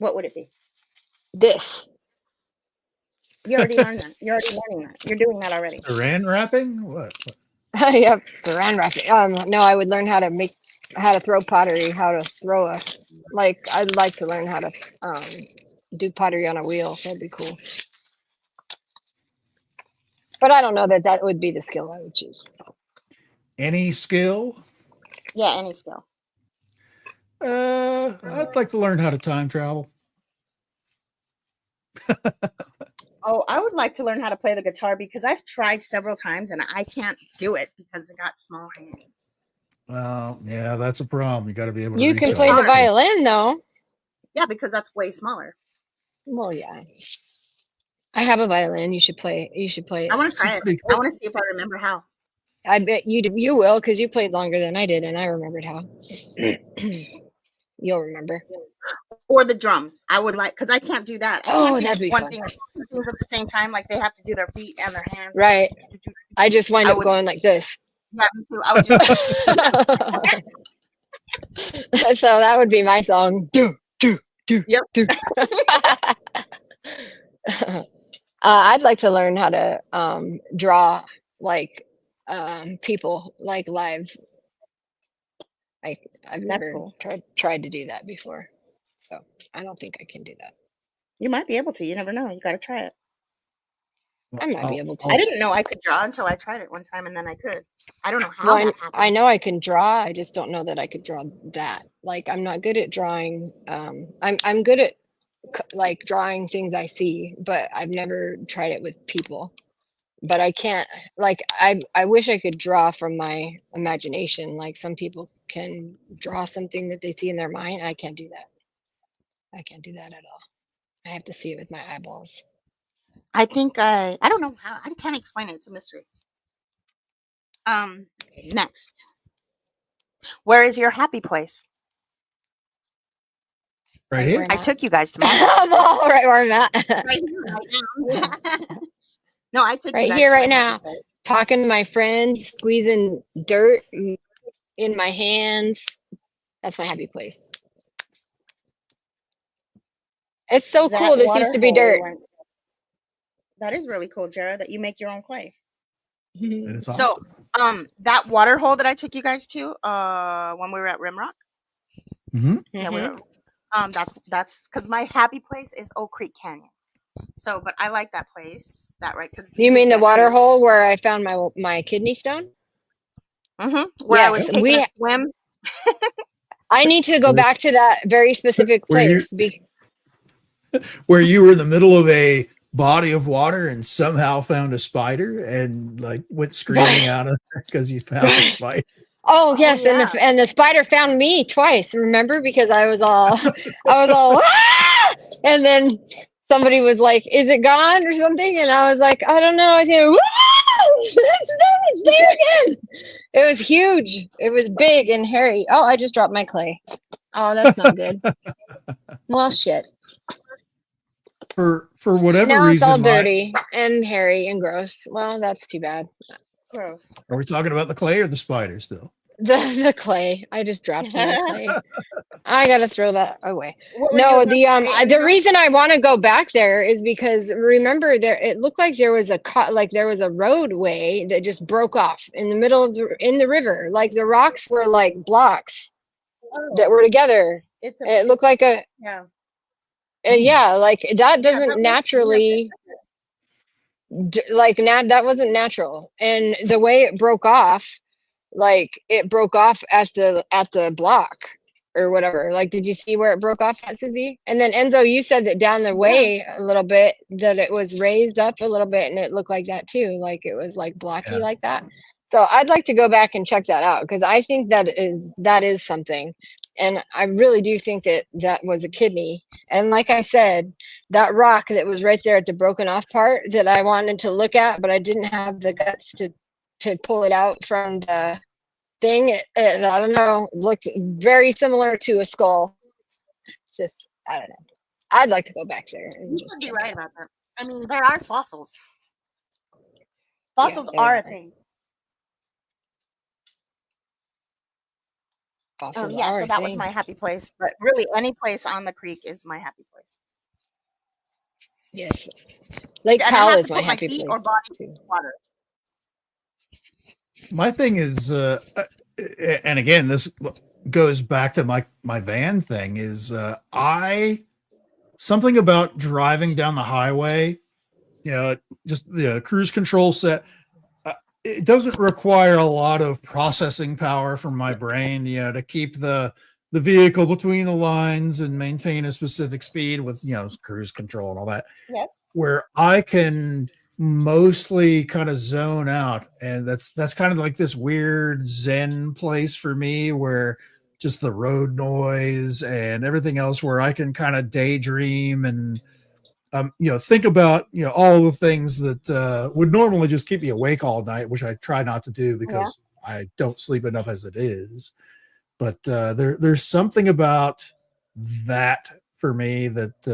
What would it be? This. You already learned that. You're already learning that. You're doing that already. Saran wrapping? What? Yep, saran wrapping. No, I would learn how to throw pottery, how to throw I'd like to learn how to do pottery on a wheel. That'd be cool. But I don't know that would be the skill I would choose. Any skill? Yeah, any skill. I'd like to learn how to time travel. Oh, I would like to learn how to play the guitar because I've tried several times and I can't do it because I got small hands. Well, yeah, that's a problem. You got to be able to You reach can out. play the violin though. Yeah, because that's way smaller. Well, yeah. I have a violin. You should play it. I want to try it. Pretty I want to see if I remember how. I bet you will, because you played longer than I did, and I remembered how. You'll remember. Or the drums. I would like, because I can't do that. I can't do that'd be one fun. thing, two things at the same time. Like they have to do their feet and their hands. Right. I just wind up going like this. Yeah, me too. I would just. So that would be my song. Do. Yep. Do. I'd like to learn how to draw people like live. I've never tried to do that before, so I don't think I can do that. You might be able to. You never know. You got to try it. I might be able to. I didn't know I could draw until I tried it one time, and then I could. I don't know how that happened. I know I can draw. I just don't know that I could draw that. Like I'm not good at drawing. I'm good at like drawing things I see, but I've never tried it with people. But I can't. Like I wish I could draw from my imagination. Like some people can draw something that they see in their mind. I can't do that. I can't do that at all. I have to see it with my eyeballs. I think I don't know how. I can't explain it. It's a mystery. Next, where is your happy place? Right here. I took you guys to my right where I'm at. right here, right now. No, I took right you guys here, to right my now. Talking to my friends, squeezing dirt in my hands. That's my happy place. It's so cool. This used to be dirt. That is really cool, Jara, that you make your own clay. And it's awesome. So, that water hole that I took you guys to, when we were at Rimrock. Mm-hmm. Yeah, we were. That's because my happy place is Oak Creek Canyon. So, but I like that place. That right? Because you mean the water hole where I found my kidney stone? Mm-hmm. Where I was taking a swim. I need to go back to that very specific place. Where you were in the middle of a body of water and somehow found a spider and like went screaming out of there because you found a spider. Oh yes, yeah. and the spider found me twice. Remember, because I was all ah! And then somebody was like, "Is it gone or something?" And I was like, "I don't know." I said, "It's there again." It was huge. It was big and hairy. Oh, I just dropped my clay. Oh, that's not good. Well, shit. For whatever now reason, it's all dirty and hairy and gross. Well, that's too bad. Gross. Are we talking about the clay or the spider still? The clay. I just dropped my clay. I gotta throw that away. No, the reason I want to go back there is because remember it looked like there was a roadway that just broke off in the middle of in the river. Like the rocks were like blocks that were together. It looked like a like that doesn't naturally that wasn't natural, and the way it broke off, like it broke off at the block or whatever. Like, did you see where it broke off at, Susie? And then Enzo, you said that down the way a little bit that it was raised up a little bit, and it looked like that too, like it was like blocky like that. So I'd like to go back and check that out, because I think that is something. And I really do think that was a kidney. And like I said, that rock that was right there at the broken off part that I wanted to look at, but I didn't have the guts to pull it out from the thing. I don't know, looked very similar to a skull. Just, I don't know. I'd like to go back there. And you could be right about that. I mean, there are fossils. Fossils are a thing. Fossil Yeah, so R that was my thing. happy place. But really, any place on the creek is my happy place. Yes. Lake And I Powell have to is my put my happy feet or place body in too. water. My thing is, and again, this goes back to my van thing. Is I something about driving down the highway, just the cruise control set. It doesn't require a lot of processing power from my brain, to keep the vehicle between the lines and maintain a specific speed with, cruise control and all that, Yes. where I can mostly kind of zone out. And that's kind of like this weird Zen place for me, where just the road noise and everything else, where I can kind of daydream and think about all the things that would normally just keep me awake all night, which I try not to do Yeah. because I don't sleep enough as it is. But there's something about that for me that's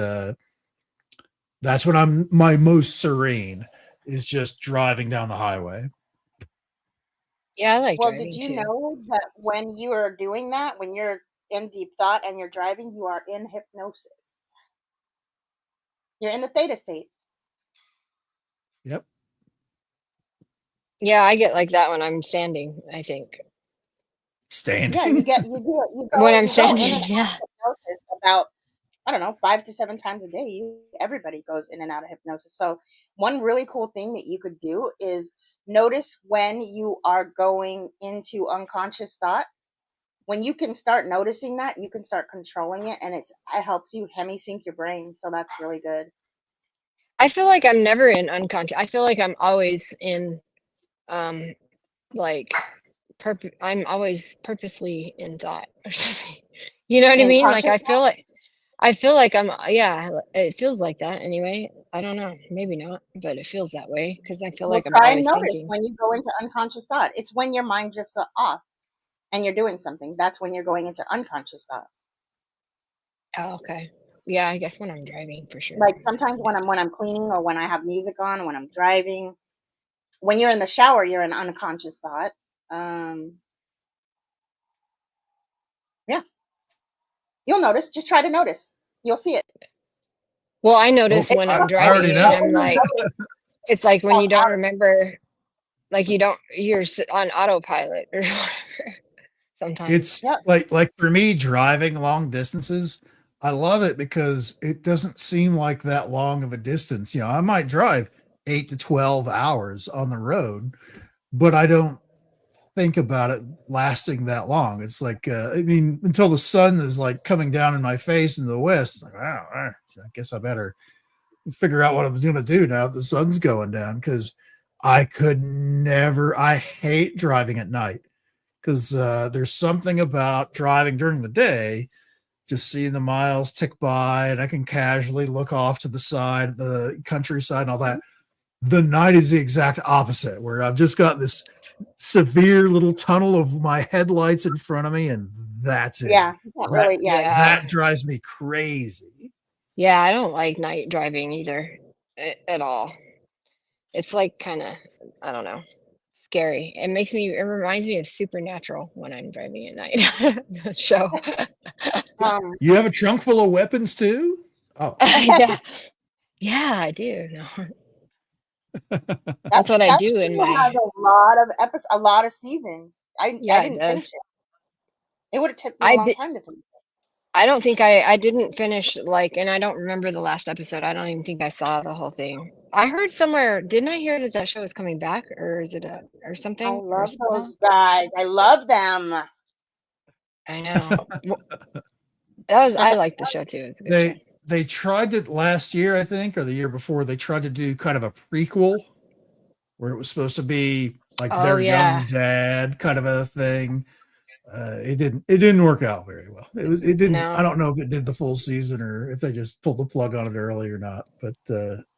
when I'm my most serene, is just driving down the highway. Yeah, I like Well, did driving you too. know that when you are doing that, when you're in deep thought and you're driving, you are in hypnosis? You're in the theta state. Yep. Yeah, I get like that when I'm standing, I think. Yeah, Standing. When I'm you go in standing, and out yeah. of hypnosis about, I don't know, 5 to 7 times a day. Everybody goes in and out of hypnosis. So one really cool thing that you could do is notice when you are going into unconscious thought. When you can start noticing that, you can start controlling it, and it helps you hemisync your brain. So that's really good. I feel like I'm never in unconscious. I feel like I'm always in um like I'm always purposely in thought or something. You know what I In mean? Like conscious thought. I feel like I'm yeah, it feels like that anyway. I don't know, maybe not, but it feels that way because I feel Well, like I'm try and always notice thinking. when you go into unconscious thought. It's when your mind drifts off and you're doing something. That's when you're going into unconscious thought. Oh, okay. Yeah, I guess when I'm driving for sure. Like sometimes when I'm cleaning, or when I have music on, when I'm driving. When you're in the shower, you're in unconscious thought. Um, yeah, you'll notice. Just try to notice. You'll see it. Well, I Oh, notice It's when I I'm already driving and know. I'm when you like, notice it's like when yourself you don't out. remember, like you're on autopilot or whatever sometimes. It's Yep. like for me, driving long distances, I love it because it doesn't seem like that long of a distance. I might drive 8 to 12 hours on the road, but I don't think about it lasting that long. It's like, I mean, until the sun is like coming down in my face in the west, it's like, wow, I guess I better figure out what I was going to do now that the sun's going down, because I could never, I hate driving at night, because there's something about driving during the day, just seeing the miles tick by, and I can casually look off to the side, the countryside and all that. The night is the exact opposite, where I've just got this severe little tunnel of my headlights in front of me, and that's it. Yeah. You can't That really. Yeah. Yeah. that drives me crazy. Yeah, I don't like night driving either at all. It's like kind of, I don't know, scary. It reminds me of Supernatural when I'm driving at night. The show. Um. You have a trunk full of weapons too? Oh, Yeah. Yeah, I do. No. That That's what I that do in show has my, a lot of episodes, a lot of seasons. I yeah, it didn't finish does. it. It would have took me a I long did. time to finish. I don't think I didn't finish like, and I don't remember the last episode. I don't even think I saw the whole thing. I heard somewhere, didn't I hear that that show is coming back, or is it or I something or a love spin-off? those guys. I love them. I know. That was I liked the show too. It's a good show. they tried to last year, I think, or the year before. They tried to do kind of a prequel where it was supposed to be like Oh their yeah. young dad kind of a thing. It didn't work out very well. It didn't. I No. don't know if it did the full season or if they just pulled the plug on it early or not. But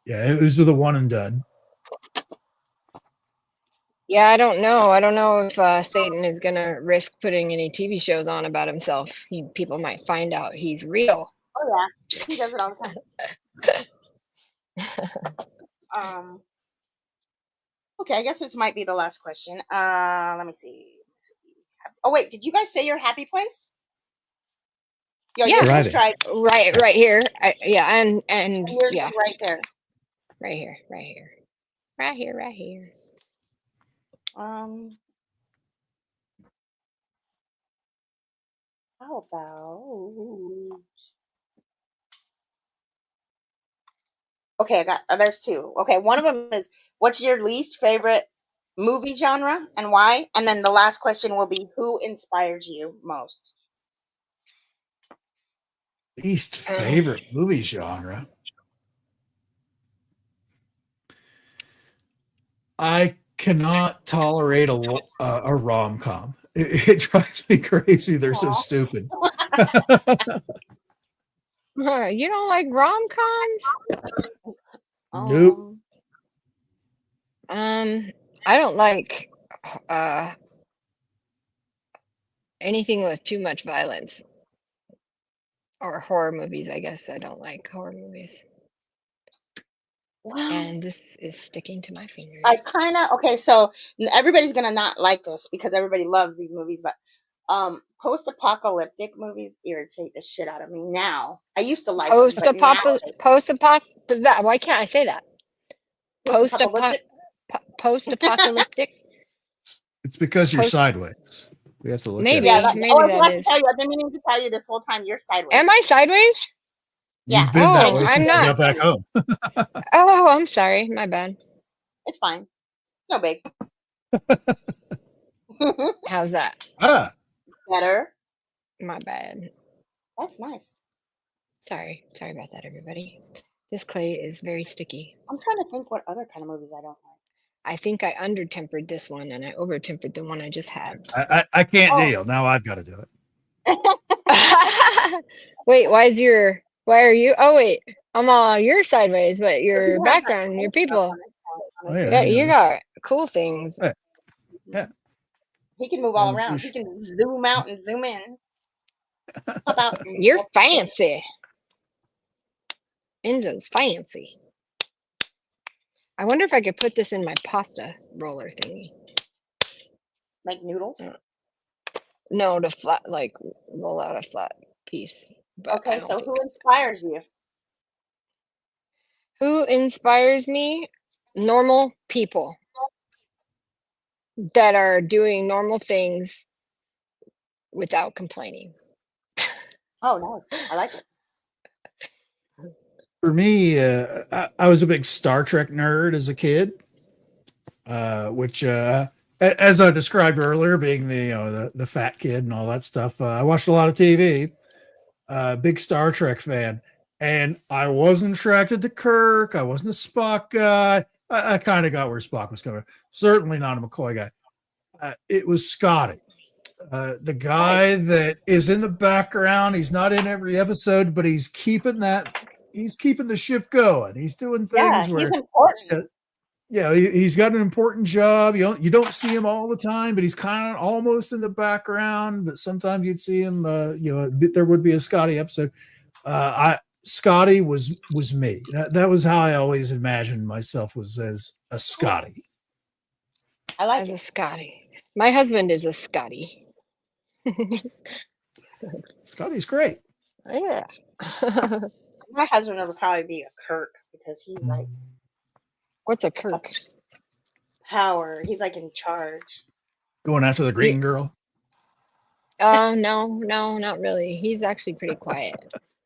yeah, it was the one and done. Yeah, I don't know. I don't know if Satan is gonna risk putting any TV shows on about himself. People might find out he's real. Oh yeah, he does it all the time. Okay, I guess this might be the last question. Let me see. Oh wait, did you guys say your happy place? Yo, Yeah. yours Right was in. tried. Right here. And And yours yeah, was right there. right here. How about? Okay, I got. There's two. Okay, one of them is what's your least favorite movie genre and why? And then the last question will be who inspires you most. Least favorite movie genre. I cannot tolerate a rom com. It drives me crazy. They're so stupid. You don't like rom-coms? Nope. I don't like uh anything with too much violence or horror movies. I guess I don't like horror movies. Wow. And this is sticking to my fingers. I kind of okay. So everybody's gonna not like this because everybody loves these movies, but post-apocalyptic movies irritate the shit out of me now. I used to like them, but now Why can't I say that? post-apocalyptic. Post-apocalyptic. It's because you're Post sideways. We have to look maybe at it. I was that about to is. tell you. I've been meaning to tell you this whole time. You're sideways. Am I sideways? Yeah. You've been that Oh, way I'm since you not. got back home. Oh, I'm sorry. My bad. It's fine. It's no big. How's that? Better. My bad. That's nice. Sorry about that, everybody. This clay is very sticky. I'm trying to think what other kind of movies I don't like. I think I under-tempered this one and I over-tempered the one I just had. I can't deal. Now I've got to do it. Wait, why are you? Oh, wait, I'm all your sideways, but your background, your people. Oh, Yeah, you got cool things. Yeah. He can move all around. He can zoom out and zoom in. How about you're fancy. Enzo's fancy. I wonder if I could put this in my pasta roller thingy. Make noodles? No, to flat, like roll out a flat piece. But okay, so who inspires you? Who inspires me? Normal people that are doing normal things without complaining. Oh, no, I like it. For me, I was a big Star Trek nerd as a kid, which, as I described earlier, being the fat kid and all that stuff, I watched a lot of TV. Big Star Trek fan, and I wasn't attracted to Kirk. I wasn't a Spock guy. I kind of got where Spock was coming. Certainly not a McCoy guy. It was Scotty. The guy that is in the background. He's not in every episode, but he's keeping the ship going. He's doing things where he's important. He's got an important job. You don't see him all the time, but he's kind of almost in the background. But sometimes you'd see him. There would be a Scotty episode. Scotty was me. That was how I always imagined myself, was as a Scotty. I like as a Scotty. My husband is a Scotty. Scotty's great. Yeah. My husband would probably be a Kirk because he's like. What's a Kirk? Power. He's like in charge. Going after the green girl? No, not really. He's actually pretty quiet.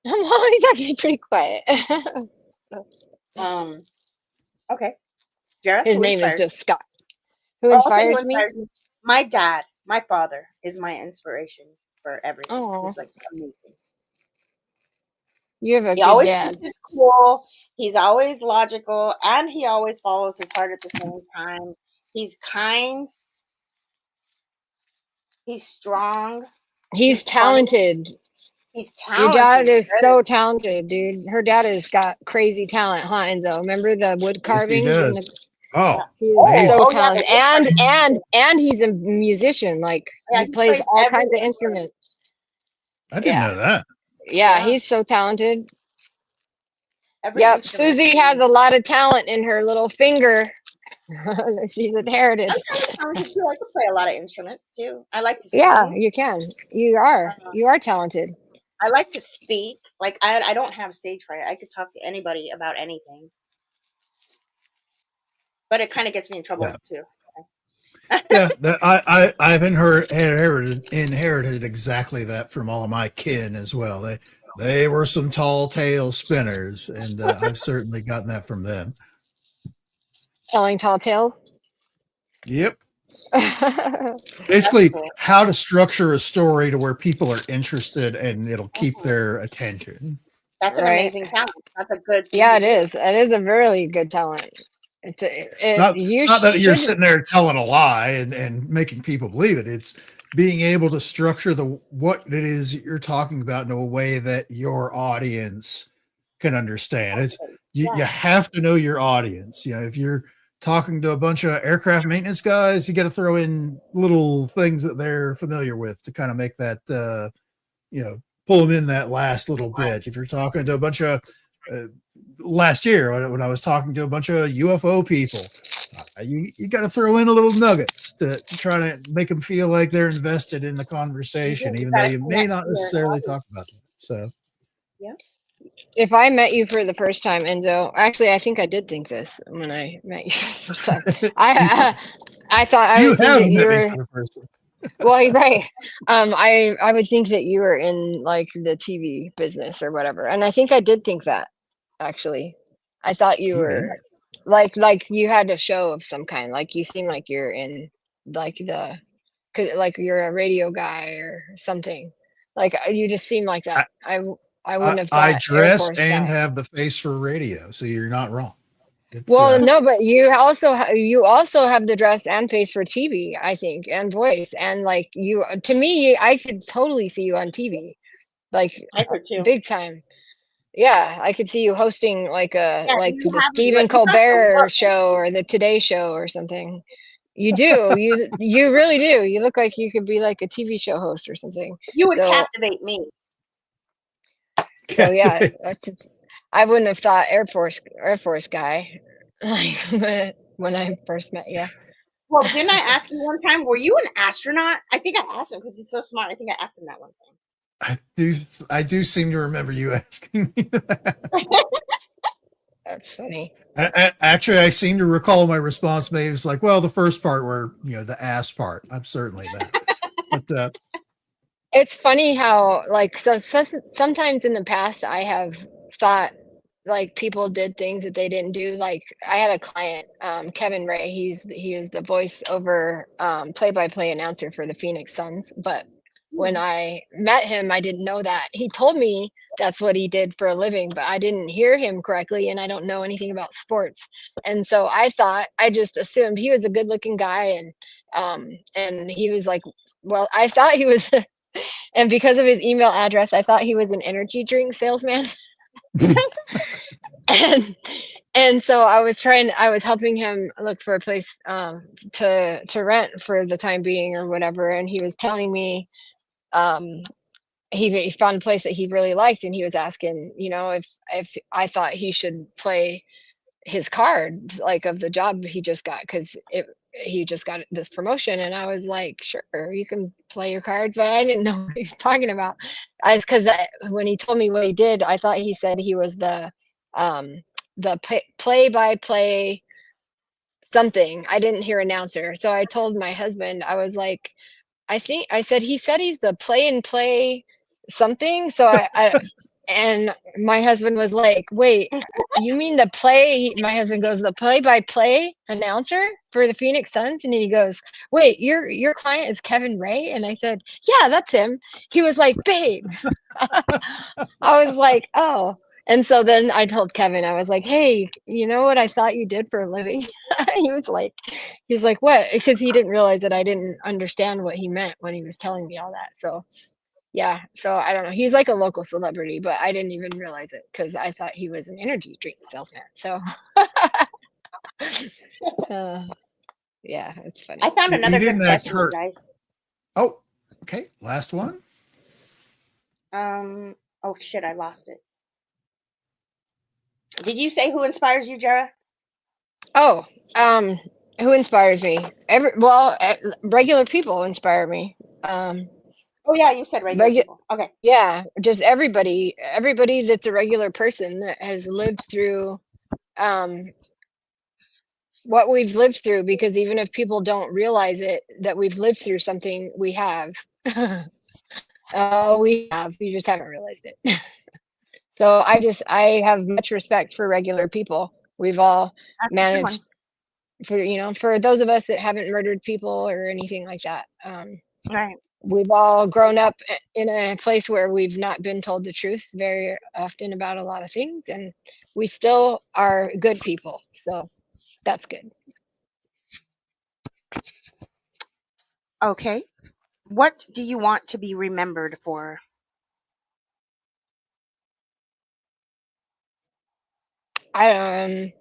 He's actually pretty quiet. Okay. Jara, his name is just Scott. Who inspires me? My dad, my father, is my inspiration for everything. Oh. He's like amazing. You have a he good always dad. Thinks it's cool. He's always logical, and he always follows his heart at the same time. He's kind. He's strong. He's talented. Funny. He's talented. Your dad is so talented, dude. Her dad has got crazy talent, huh, Enzo? Remember the wood carvings? Yes, he does. He's so talented. And he's a musician. Like, he plays all kinds of instruments. I didn't know that. Yeah, he's so talented. Susie has a lot of talent in her little finger. She's inherited. I'm kind of talented too. I could play a lot of instruments too. I like to Yeah, sing. you can. You are. Uh, You are talented. I like to speak. Like I don't have stage fright. I could talk to anybody about anything, but it kind of gets me in Yeah. trouble too. Yeah, I've inherited exactly that from all of my kin as well. They were some tall tale spinners, and I've certainly gotten that from them. Telling tall tales. Yep. That's Basically, cool. how to structure a story to where people are interested and it'll keep Mhm. their attention. That's an Right. amazing talent. That's a good thing Yeah, to it do. is. It is a really good talent. You Not that you're should. sitting there telling a lie and making people believe it. It's being able to structure the what it is you're talking about in a way that your audience can understand. It's you Yeah. have to know your audience. You know, if you're talking to a bunch of aircraft maintenance guys, you got to throw in little things that they're familiar with to kind of make that pull them in that last little bit. If you're talking to a bunch of uh, last year when I was talking to a bunch of UFO people, you got to throw in a little nuggets to try to make them feel like they're invested in the You do. conversation, You even though got to you may connect not to your necessarily audience. talk about that. So Yeah. If I met you for the first time, Enzo, actually, I think I did think this when I met you for the first time. you, I thought I you would think have that you met me were. for the first time. Well, you're right. I would think that you were in like the TV business or whatever, and I think I did think that actually. I thought you TV. were like you had a show of some kind. Like you seem like you're in like the, cause like you're a radio guy or something. Like you just seem like I, that. I I wouldn't have I thought Air dress Force and guy. have the face for radio, so you're not wrong. It's Well, no, but you also have the dress and face for TV, I think, and voice, and like you to me, I could totally see you on TV, like I could too. big time. Yeah, I could see you hosting Yeah, like you the have the look. Stephen You got the Colbert look. show or the Today Show or something. You do. You really do. You look like you could be like a TV show host or something. You would So captivate me. so yeah, that's just, I wouldn't have thought Air Force guy like when I first met you. Well, didn't I ask you one time, were you an astronaut? I think I asked him because he's so smart. I think I asked him that one I do seem to remember you asking me that. time. That's funny. Actually, I seem to recall my response. Maybe it's like, well, the first part where the ass part. I'm certainly that, but It's funny how like sometimes in the past I have thought like people did things that they didn't do. Like I had a client, Kevin Ray. He is the voice over play-by-play announcer for the Phoenix Suns. But when I met him, I didn't know that. He told me that's what he did for a living, but I didn't hear him correctly, and I don't know anything about sports. And so I just assumed he was a good-looking guy, and he was like, well, I thought he was. And because of his email address, I thought he was an energy drink salesman. and and so I was helping him look for a place to rent for the time being or whatever. And he was telling me um he found a place that he really liked, and he was asking, if I thought he should play his cards like of the job he just got, because it he just got this promotion. And I was like, sure, you can play your cards, but I didn't know what he was talking about. I because when he told me what he did, I thought he said he was um the play by play something. I didn't hear announcer, so I told my husband, I was like, I said he said he's the play and play something. So I and my husband was like, "Wait, you mean the play?" My husband goes, "The play-by-play announcer for the Phoenix Suns," and he goes, "Wait, your client is Kevin Ray?" And I said, "Yeah, that's him." He was like, "Babe." I was like, "Oh." And so then I told Kevin, I was like, "Hey, you know what I thought you did for a living?" he was like, He's like, "What?" Because he didn't realize that I didn't understand what he meant when he was telling me all that. So yeah, so I don't know. He's like a local celebrity, but I didn't even realize it because I thought he was an energy drink salesman. So uh, yeah, it's I funny. found he another good didn't act question, you hurt. guys. Oh, okay. Last one. Um. Oh shit! I lost it. Did you say who inspires you, Jara? Oh, um, Who inspires me? Regular people inspire me. Um, Oh yeah, you said regular regu- people. Okay. yeah, just everybody that's a regular person that has lived through um, what we've lived through. Because even if people don't realize it, that we've lived through something, we have. Oh, we have. You just haven't realized it. So I have much respect for regular people. We've all That's a good one. managed for those of us that haven't murdered people or anything like that. Right. We've all grown up in a place where we've not been told the truth very often about a lot of things, and we still are good people. So that's good. Okay. What do you want to be remembered for? I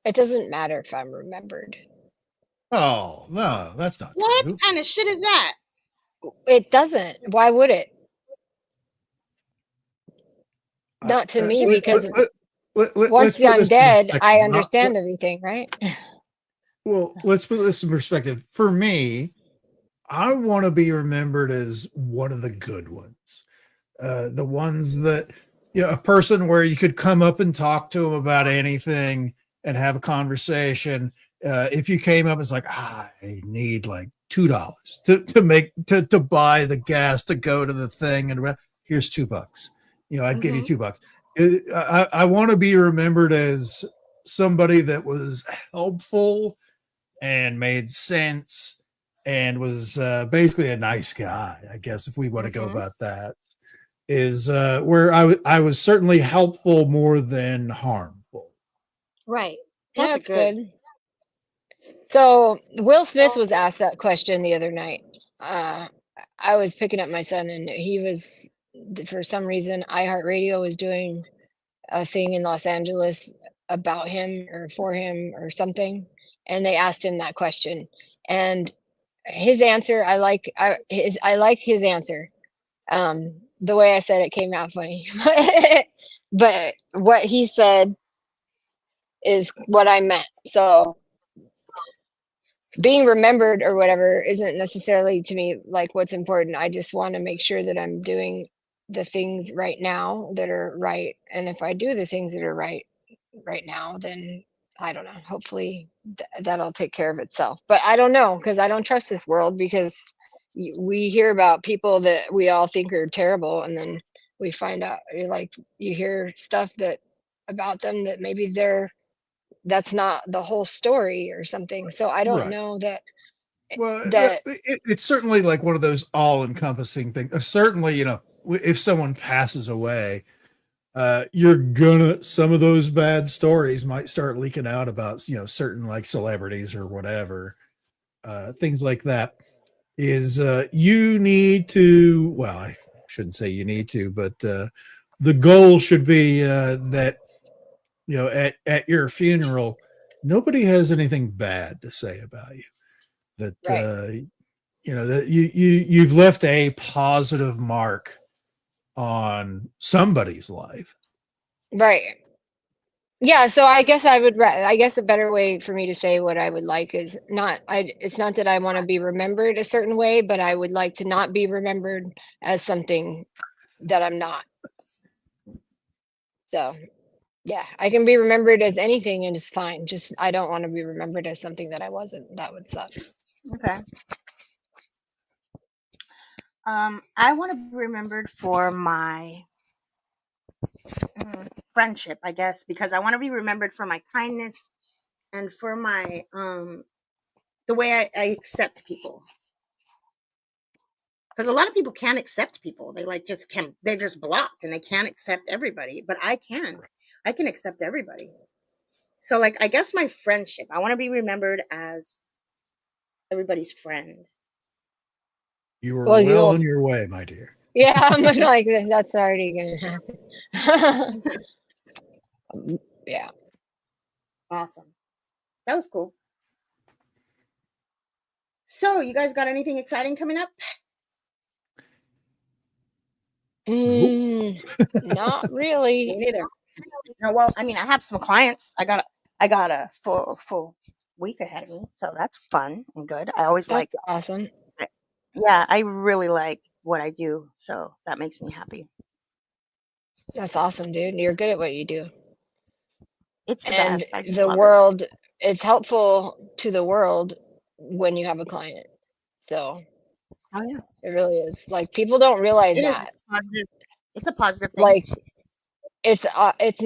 it doesn't matter if I'm remembered. Oh, no, that's not What true. kind of shit is that? It doesn't. Why would it? Not to me, Because because Let's once put I'm this in dead, perspective. I understand everything, right? Well, let's put this in perspective. For me, I want to be remembered as one of the good ones, the ones that, a person where you could come up and talk to them about anything and have a conversation. If you came up, it's like, I need like $2 to buy the gas to go to the thing, and here's $2. I'd give you mm-hmm. $2. I want to be remembered as somebody that was helpful and made sense and was basically a nice guy, I guess, if we want to go Mm-hmm. about that, is where I was certainly helpful more than harmful. Right. That's a That's good. good. So Will Smith was asked that question the other night. Uh, I was picking up my son, and for some reason, iHeartRadio was doing a thing in Los Angeles about him or for him or something, and they asked him that question. And his answer, I like his answer. The way I said it came out funny, but what he said is what I meant. So being remembered or whatever isn't necessarily to me like what's important. I just want to make sure that I'm doing the things right now that are right. And if I do the things that are right now, then I don't know. Hopefully that'll take care of itself. But I don't know, because I don't trust this world, because we hear about people that we all think are terrible, and then we find out, like, you hear stuff that about them that maybe that's not the whole story or something. So I don't Right. know that Well, that it's certainly like one of those all-encompassing things. Certainly, if someone passes away, some of those bad stories might start leaking out about, certain like celebrities or whatever, things like that. Is you need to, well, I shouldn't say you need to, but the goal should be that, at your funeral, nobody has anything bad to say about you. That right, that you've left a positive mark on somebody's life. right. Yeah, so I guess a better way for me to say what I would like is it's not that I want to be remembered a certain way, but I would like to not be remembered as something that I'm not. So, yeah, I can be remembered as anything and it's fine. Just I don't want to be remembered as something that I wasn't. That would suck. Okay. I want to be remembered for my friendship, I guess, because I want to be remembered for my kindness and for my the way I accept people. Because a lot of people can't accept people. They like just can't. They're just blocked and they can't accept everybody. But I can. I can accept everybody. So like I guess my friendship. I want to be remembered as everybody's friend. You were Well, well you'll on your way, my dear. yeah, I'm like that's already gonna happen. Yeah. Awesome. That was cool. So you guys got anything exciting coming up? Nope. Not Me really. neither. No, well, I mean, I have some clients. I got a full week ahead of me, so that's fun and good. I always like, That's awesome. yeah, I really like what I do, so that makes me happy. That's awesome, dude. You're good at what you do. It's the And best. I just the love it. world, it's helpful to the world when you have a client. So Oh yeah, it really is. Like people don't realize it is. that. It's positive. It's a positive thing. Like it's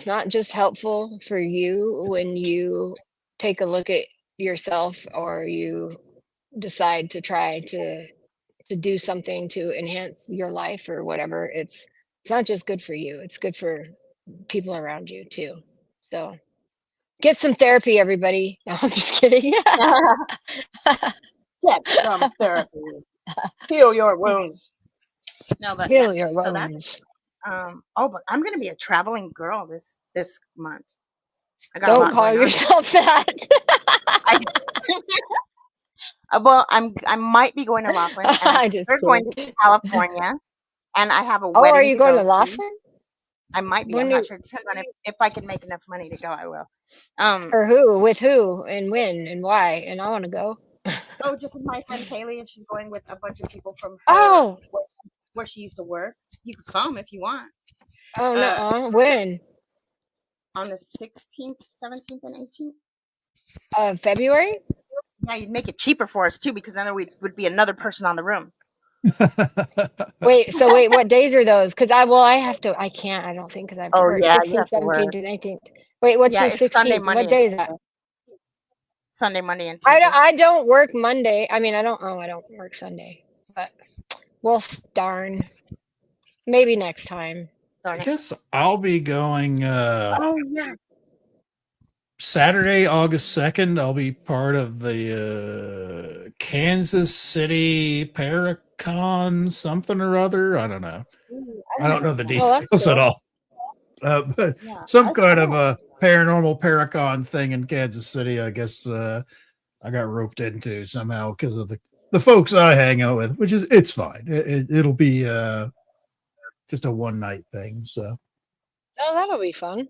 not just helpful for you when you take a look at yourself or you decide to try to do something to enhance your life or whatever. It's not just good for you. It's good for people around you too. So get some therapy, everybody. No, I'm just kidding. Get some therapy. Heal your wounds. No, but yeah. Heal your So that's wounds. oh, but I'm gonna be a traveling girl this month. I got a Don't lot call going on. yourself that. I, well, I might be going to Laughlin, and I'm I'm just considered going to kidding. California, and I have a Oh, are wedding you to going go to to. Laughlin? I might be. When I'm not do sure. It depends on if I can make enough money to go. I will. Um. or who? With who? And when? And why? And I want to go. Oh, just with my friend Kaylee, and she's going with a bunch of people from her Oh, where she used to work. You can come if you want. oh Uh, no. When? on the 16th, 17th, and 18th. February? Yeah, you'd make it cheaper for us too, because then there would be another person on the room. Wait, so wait, what days are those? Because I have to, I can't, I don't think, because I have to Oh work. yeah, you 16th, have to 17th, work. and 18th. Wait, what's Yeah, the it's Sunday, 16th? Monday, What and day is that? Tuesday. Sunday, Monday, and I don't, Tuesday. I don't work Monday. I mean, I don't work Sunday. But, well, darn. Maybe next time. I guess I'll be going Oh yeah. Saturday, August 2nd. I'll be part of the Kansas City Paracon something or other. I don't know. Ooh, I I've don't never know the Oh, been. that's details at cool. all. But Yeah, some kind I of don't. a paranormal Paracon thing in Kansas City, I guess I got roped into somehow because of the folks I hang out with, which is it's fine. It'll be just a one night thing. So Oh, that'll be fun.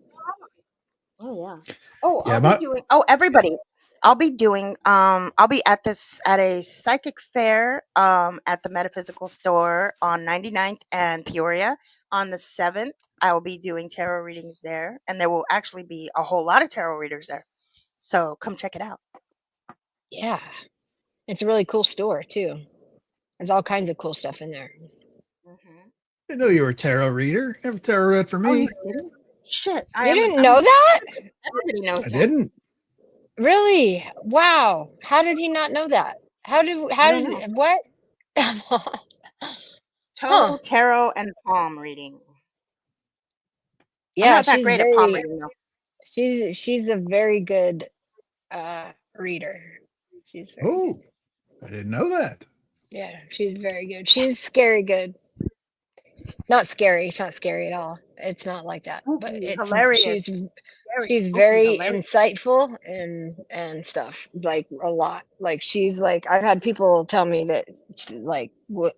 Oh yeah. Oh, yeah, I'll be doing. Oh, everybody. I'll be doing. I'll be at a psychic fair. At the Metaphysical Store on 99th and Peoria on the 7th. I will be doing tarot readings there, and there will actually be a whole lot of tarot readers there. So come check it out. Yeah. It's a really cool store, too. There's all kinds of cool stuff in there. Hmm. I know you were a tarot reader. Never tarot read for Oh, you me. didn't? Shit, I You am. didn't know that? Everybody knows I that. didn't. Really? Wow. How did he not know that? I How don't know. did, what? Huh. Tarot, and palm reading. I'm Yeah, not that great at palm reading though. she's a very good reader. She's very good. Oh, I didn't know that. Yeah, she's very good. She's scary good. Not scary. It's not scary at all. It's not like that. But Spooky, hilarious, scary, she's spooky, very hilarious. insightful and stuff. Like a lot. Like she's like I've had people tell me that like what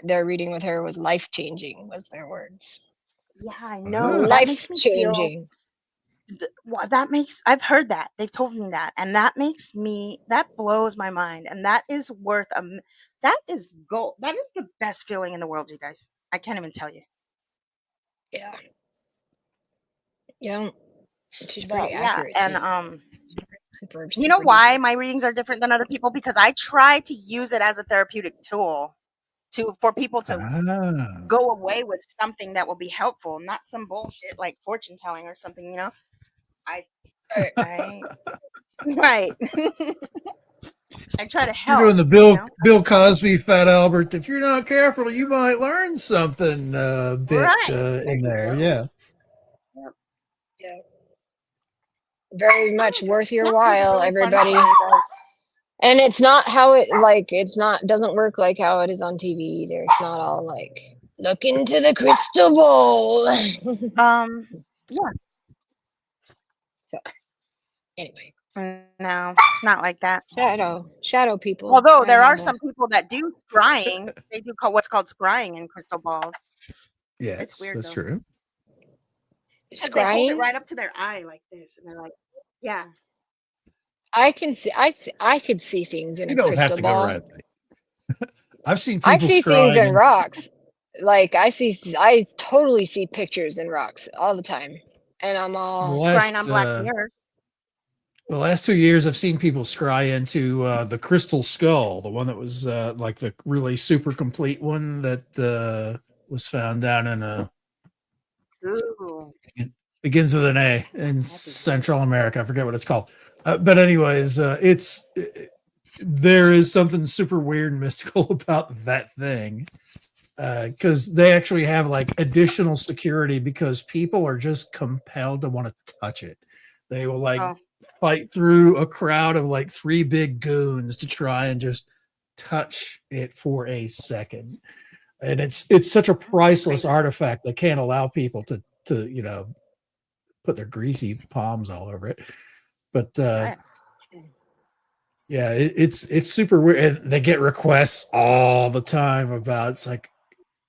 their reading with her was life changing was their words. Yeah, I know. Ah, That Life makes me feel. changing. That makes. I've heard that. They've told me that, and that makes me. That blows my mind, and that is worth a. That is gold. That is the best feeling in the world, you guys. I can't even tell you Yeah. Yeah. She's that. pretty Yeah, accurate and too. Super, you know super why duper. my readings are different than other people? Because I try to use it as a therapeutic tool for people to ah. go away with something that will be helpful, not some bullshit like fortune telling or something. I Right. I right. I try to You're help. doing the Bill Cosby, Fat Albert. If you're not careful, you might learn something a bit Right. There in you there. go. Yeah. Yep. Yeah. Very Oh much my gosh. worth your No, this is while, really fun everybody. show, you guys. And it's not how it like it's not doesn't work like how it is on TV either. It's not all like look into the crystal ball. Um, yeah. So anyway, No, not like that. shadow people. Although I there are have a some people that do scrying. They do call what's called scrying in crystal balls. It's Yes, weird that's though. true. Because they hold it scrying. right up to their eye like this, and they're like, yeah. I can see. I could see things in You a don't have crystal to go ball. right. I've seen I people see things scrying in and rocks. Like I totally see pictures in rocks all the time, and I'm the all Scrying last on black mirrors. the last 2 years I've seen people scry into the crystal skull, the one that was like the really super complete one that was found down in Ooh, it begins with an A in Central America. I forget what it's called. But anyways, there is something super weird and mystical about that thing because they actually have like additional security because people are just compelled to want to touch it. They will like oh, fight through a crowd of like three big goons to try and just touch it for a second. And it's such a that's priceless crazy. artifact. They can't allow people to put their greasy palms all over it. But Right. yeah, it's super weird. And they get requests all the time about it's like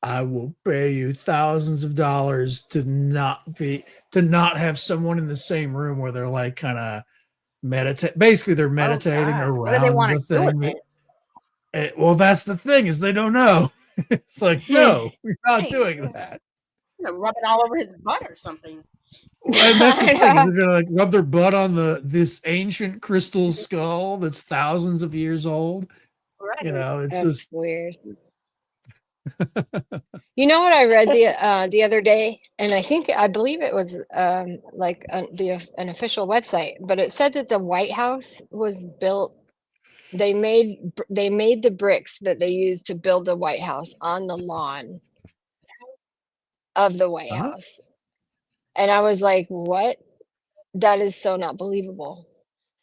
I will pay you thousands of dollars to not have someone in the same room where they're like kind of meditate. Basically, they're Oh meditating God, what do they around want the to do with thing. it? Well, that's the thing is they don't know. It's like no, we're not Hey, doing that. rub it all over his butt or something. And that's the thing is they're gonna like rub their butt on this ancient crystal skull that's thousands of years old. Right. It's That's just weird. You know what I read the other day, and I believe it was like an official website, but it said that the White House was built. They made the bricks that they used to build the White House on the lawn of the White huh? House, and I was like, "What? That is so not believable."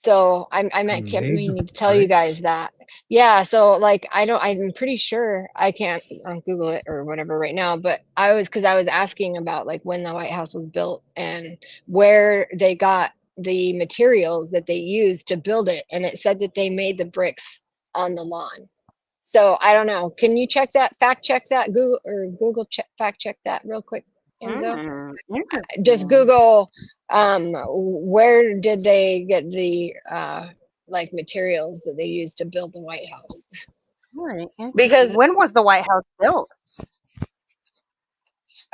So I They meant kept made the meaning to tell you guys bricks. that. Yeah, so like I'm pretty sure I can't Google it or whatever right now, but because I was asking about like when the White House was built and where they got the materials that they used to build it, and it said that they made the bricks on the lawn. So I don't know. Can you fact check that, Google fact check that real quick, Enzo? Just Interesting. Google where did they get the like materials that they used to build the White House? Very interesting. Because When was the White House built?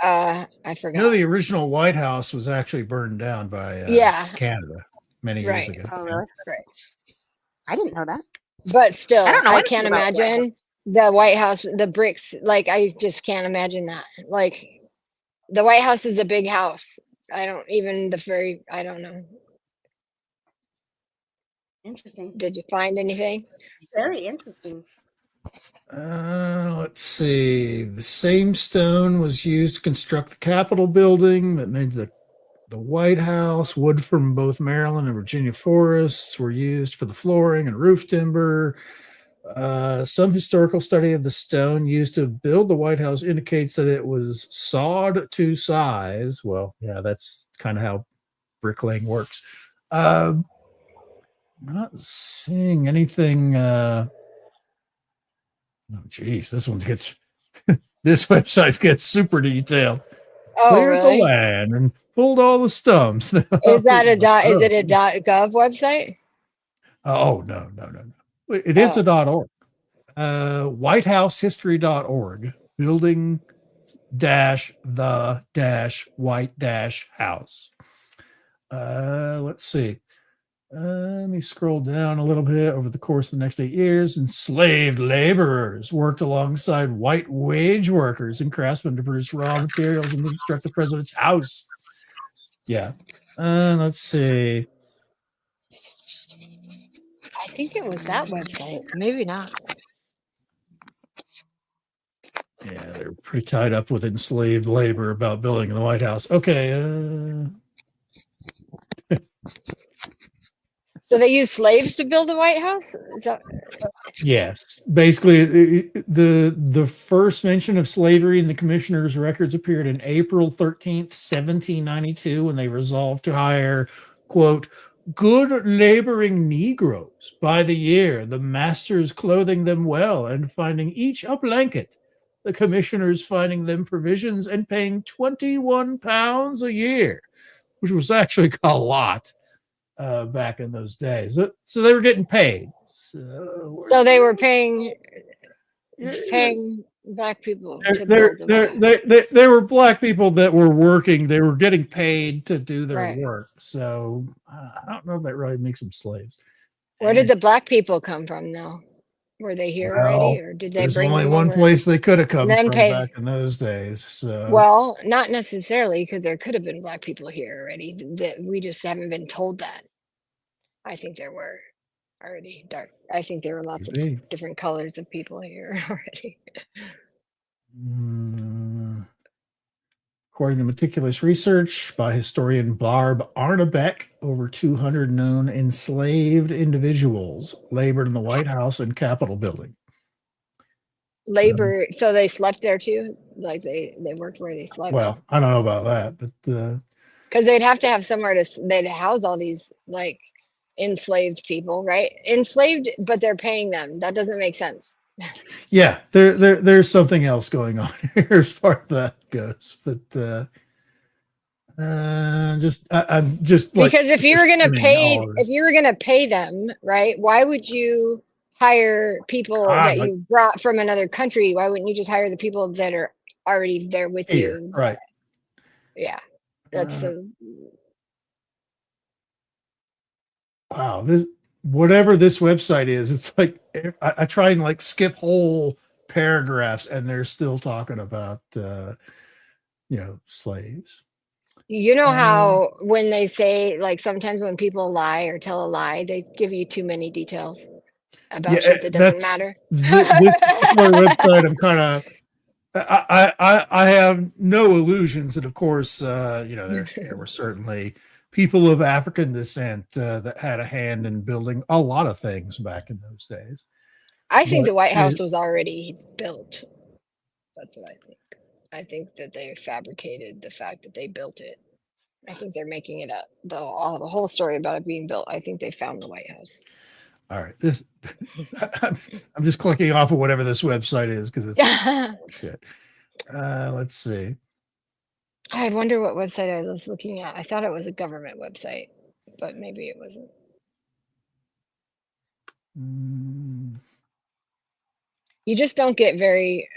I forgot. The original White House was actually burned down by Yeah, Canada many years right, ago. Oh, really? right. I didn't know that. But I still, don't know I anything can't about the White House. imagine the White House, the bricks. Like I just can't imagine that. Like the White House is a big house. I don't even the very. I don't know. Interesting. Did you find anything? Very interesting. Let's see. The same stone was used to construct the Capitol building that made the White House. Wood from both Maryland and Virginia forests were used for the flooring and roof timber. Some historical study of the stone used to build the White House indicates that it was sawed to size. Well, yeah, that's kind of how bricklaying works. I'm not seeing anything. Oh, geez, this website gets super detailed. Oh, Cleared the really? land and pulled all the stumps. Is that is Oh, it a .gov website? oh, no, no, no, no. It is Oh, a .org. Whitehousehistory.org. Building the white house. Let's see. Let me scroll down a little bit over the course of the next 8 years. Enslaved laborers worked alongside white wage workers and craftsmen to produce raw materials and to construct the president's house. Yeah. Let's see. I think it was that website. Maybe not. Yeah, they're pretty tied up with enslaved labor about building the White House. Okay. So they used slaves to build the White House? Is that Yes, basically, the first mention of slavery in the commissioner's records appeared in April 13th, 1792, when they resolved to hire, quote, good laboring Negroes by the year, the masters clothing them well and finding each a blanket, the commissioners finding them provisions and paying £21 a year, which was actually a lot. back in those days. So they were getting paid. So they were paying black people to build the White House. They were black people that were working. They were getting paid to do their Right. work. So I don't know if that really makes them slaves. Where did the black people come from, though? Were they here already, or did they there's bring only them one over place they could have come and then from pay? back in those days. So Well, not necessarily, because there could have been black people here already. That we just haven't been told that. I think there were already dark. I think there were lots of maybe. different colors of people here already. According to meticulous research by historian Barb Arnebeck, over 200 known enslaved individuals labored in the White House and Capitol building. Labor, so they slept there too? Like they worked where they slept? Well, I don't know about that, but because they'd have to have somewhere they'd house all these like enslaved people, right? Enslaved, but they're paying them. That doesn't make sense. yeah, there's something else going on here as far as that goes. But I'm just like, because if you were gonna pay them, right? Why would you hire people that you brought from another country? Why wouldn't you just hire the people that are already there with here, you? right? Yeah, that's wow. This whatever this website is, it's like I try and like skip whole paragraphs, and they're still talking about slaves. You know how when they say, like, sometimes when people lie or tell a lie, they give you too many details about shit that doesn't matter. This particular website, I'm kind of I have no illusions that, of course, there were certainly people of African descent that had a hand in building a lot of things back in those days. I think the White House was already built. That's what I think. I think that they fabricated the fact that they built it. I think they're making it up. The whole story about it being built, I think they found the White House. All right, this I'm just clicking off of whatever this website is because it's shit. Let's see. I wonder what website I was looking at. I thought it was a government website, but maybe it wasn't. You just don't get very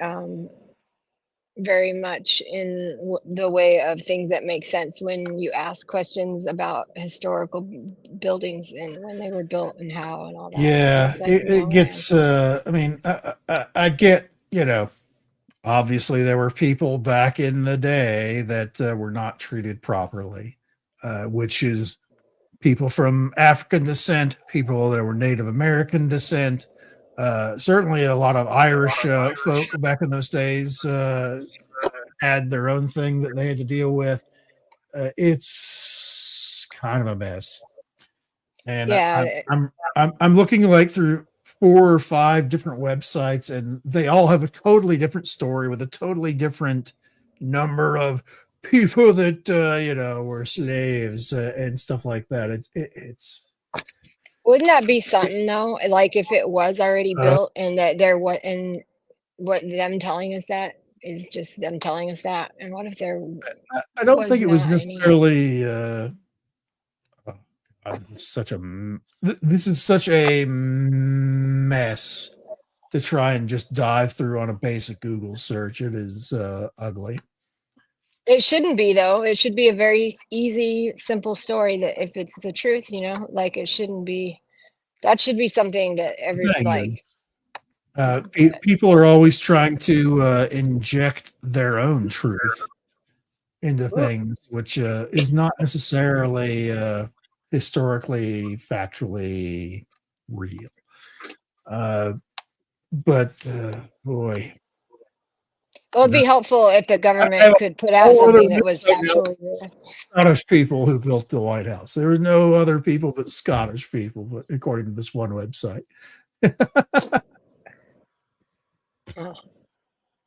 much in the way of things that make sense when you ask questions about historical buildings and when they were built and how and all that. Yeah, it gets. I mean, I get. Obviously there were people back in the day that were not treated properly, which is people from African descent, people that were Native American descent. Certainly a lot of Irish folk back in those days had their own thing that they had to deal with. It's kind of a mess. And yeah, I'm looking like through 4 or 5 different websites, and they all have a totally different story with a totally different number of people that were slaves and stuff like that. It's wouldn't that be something though? Like if it was already built and that what them telling us that is just them telling us that, and what if there? I don't think it was necessarily. This is such a mess to try and just dive through on a basic Google search. It is ugly. It shouldn't be though. It should be a very easy, simple story that if it's the truth, like it shouldn't be. That should be something that people are always trying to inject their own truth into things, which is not necessarily historically, factually real. But boy. It would be helpful if the government could put out something that was factually real. Scottish people who built the White House. There were no other people but Scottish people, but according to this one website.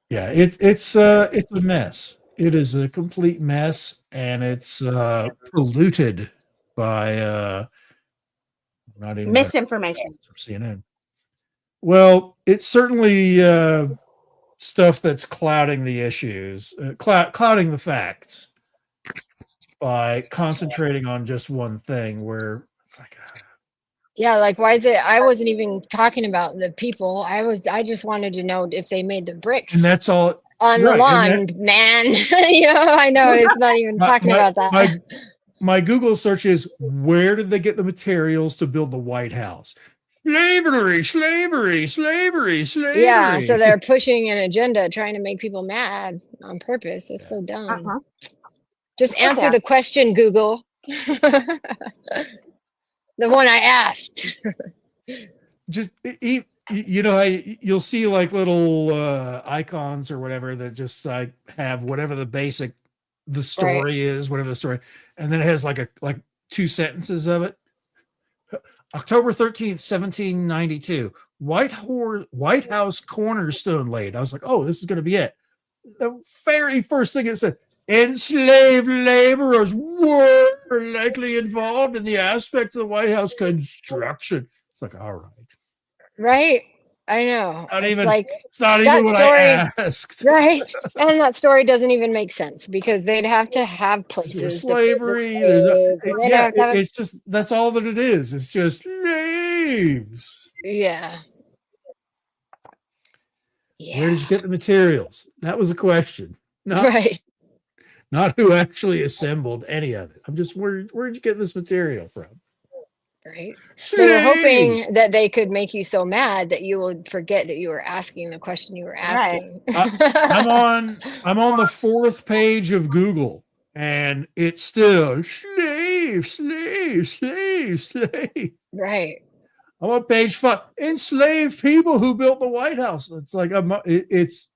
Yeah, it's a mess. It is a complete mess, and it's polluted by not even misinformation from CNN. Well, it's certainly stuff that's clouding the issues, clouding the facts by concentrating on just one thing, where It's like, Yeah, like why is it? I wasn't even talking about the people. I just wanted to know if they made the bricks and that's all. on the Right. And lawn, man. I know it's not even talking about that. my Google search is, where did they get the materials to build the White House? Slavery, slavery, slavery, slavery. Yeah, so they're pushing an agenda, trying to make people mad on purpose. It's so dumb. Uh-huh. Just answer the question, Google. The one I asked. Just you'll see like little icons or whatever that just like have whatever the story is, whatever the story, and then it has like two sentences of it. October 13th, 1792, White House cornerstone laid. I was like, oh, this is going to be it. The very first thing it said, enslaved laborers were likely involved in the aspect of the White House construction. It's like, all right. Right. I know. It's not even what I asked. Right. And that story doesn't even make sense because they'd have to have places. Slavery. It's just, that's all that it is. It's just slaves. Yeah. Where did you get the materials? That was a question. Not who actually assembled any of it. I'm just, where did you get this material from? Right. They were hoping that they could make you so mad that you would forget that you were asking the question you were asking. Right. I'm on the 4th page of Google, and it's still slave. Right. I'm on page 5. Enslaved people who built the White House. It's like it's.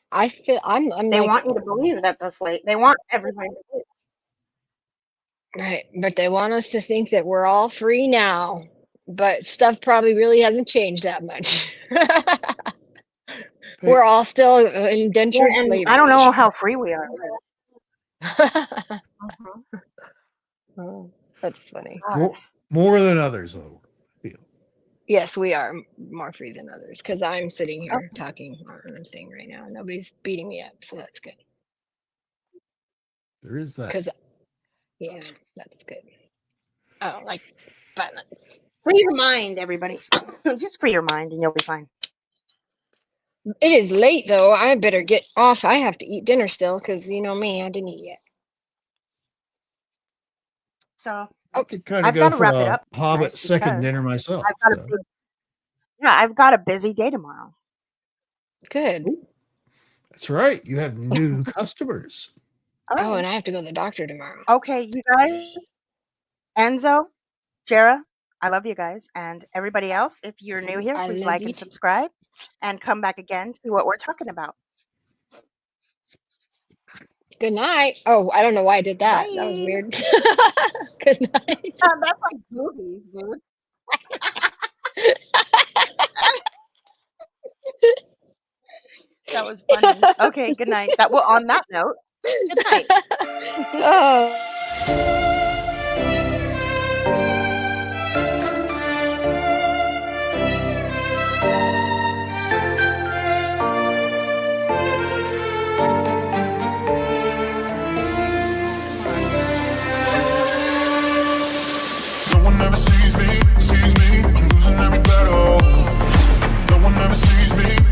I feel I'm. They want you to believe that they want everybody to believe. Right, but they want us to think that we're all free now, but stuff probably really hasn't changed that much. We're all still indentured slavery. I don't know how free we are. Oh, that's funny. More than others, though. I feel. Yes, we are more free than others because I'm sitting here talking on a thing right now. Nobody's beating me up, so that's good. There is that. Yeah, that's good. I don't like violence. Free your mind, everybody. Just free your mind and you'll be fine. It is late, though. I better get off. I have to eat dinner still because you know me, I didn't eat yet. So I've got to wrap it up. Hobbit second dinner myself. I've got a busy day tomorrow. Good. That's right. You have new customers. Oh, and I have to go to the doctor tomorrow. Okay, you guys. Enzo, Jara, I love you guys. And everybody else, if you're new here, please like and subscribe and come back again to see what we're talking about. Good night. Oh, I don't know why I did that. Bye. That was weird. Good night. That's like movies, dude. That was funny. Okay, good night. On that note, good night. Oh. No one ever sees me, I'm losing every battle. No one ever sees me.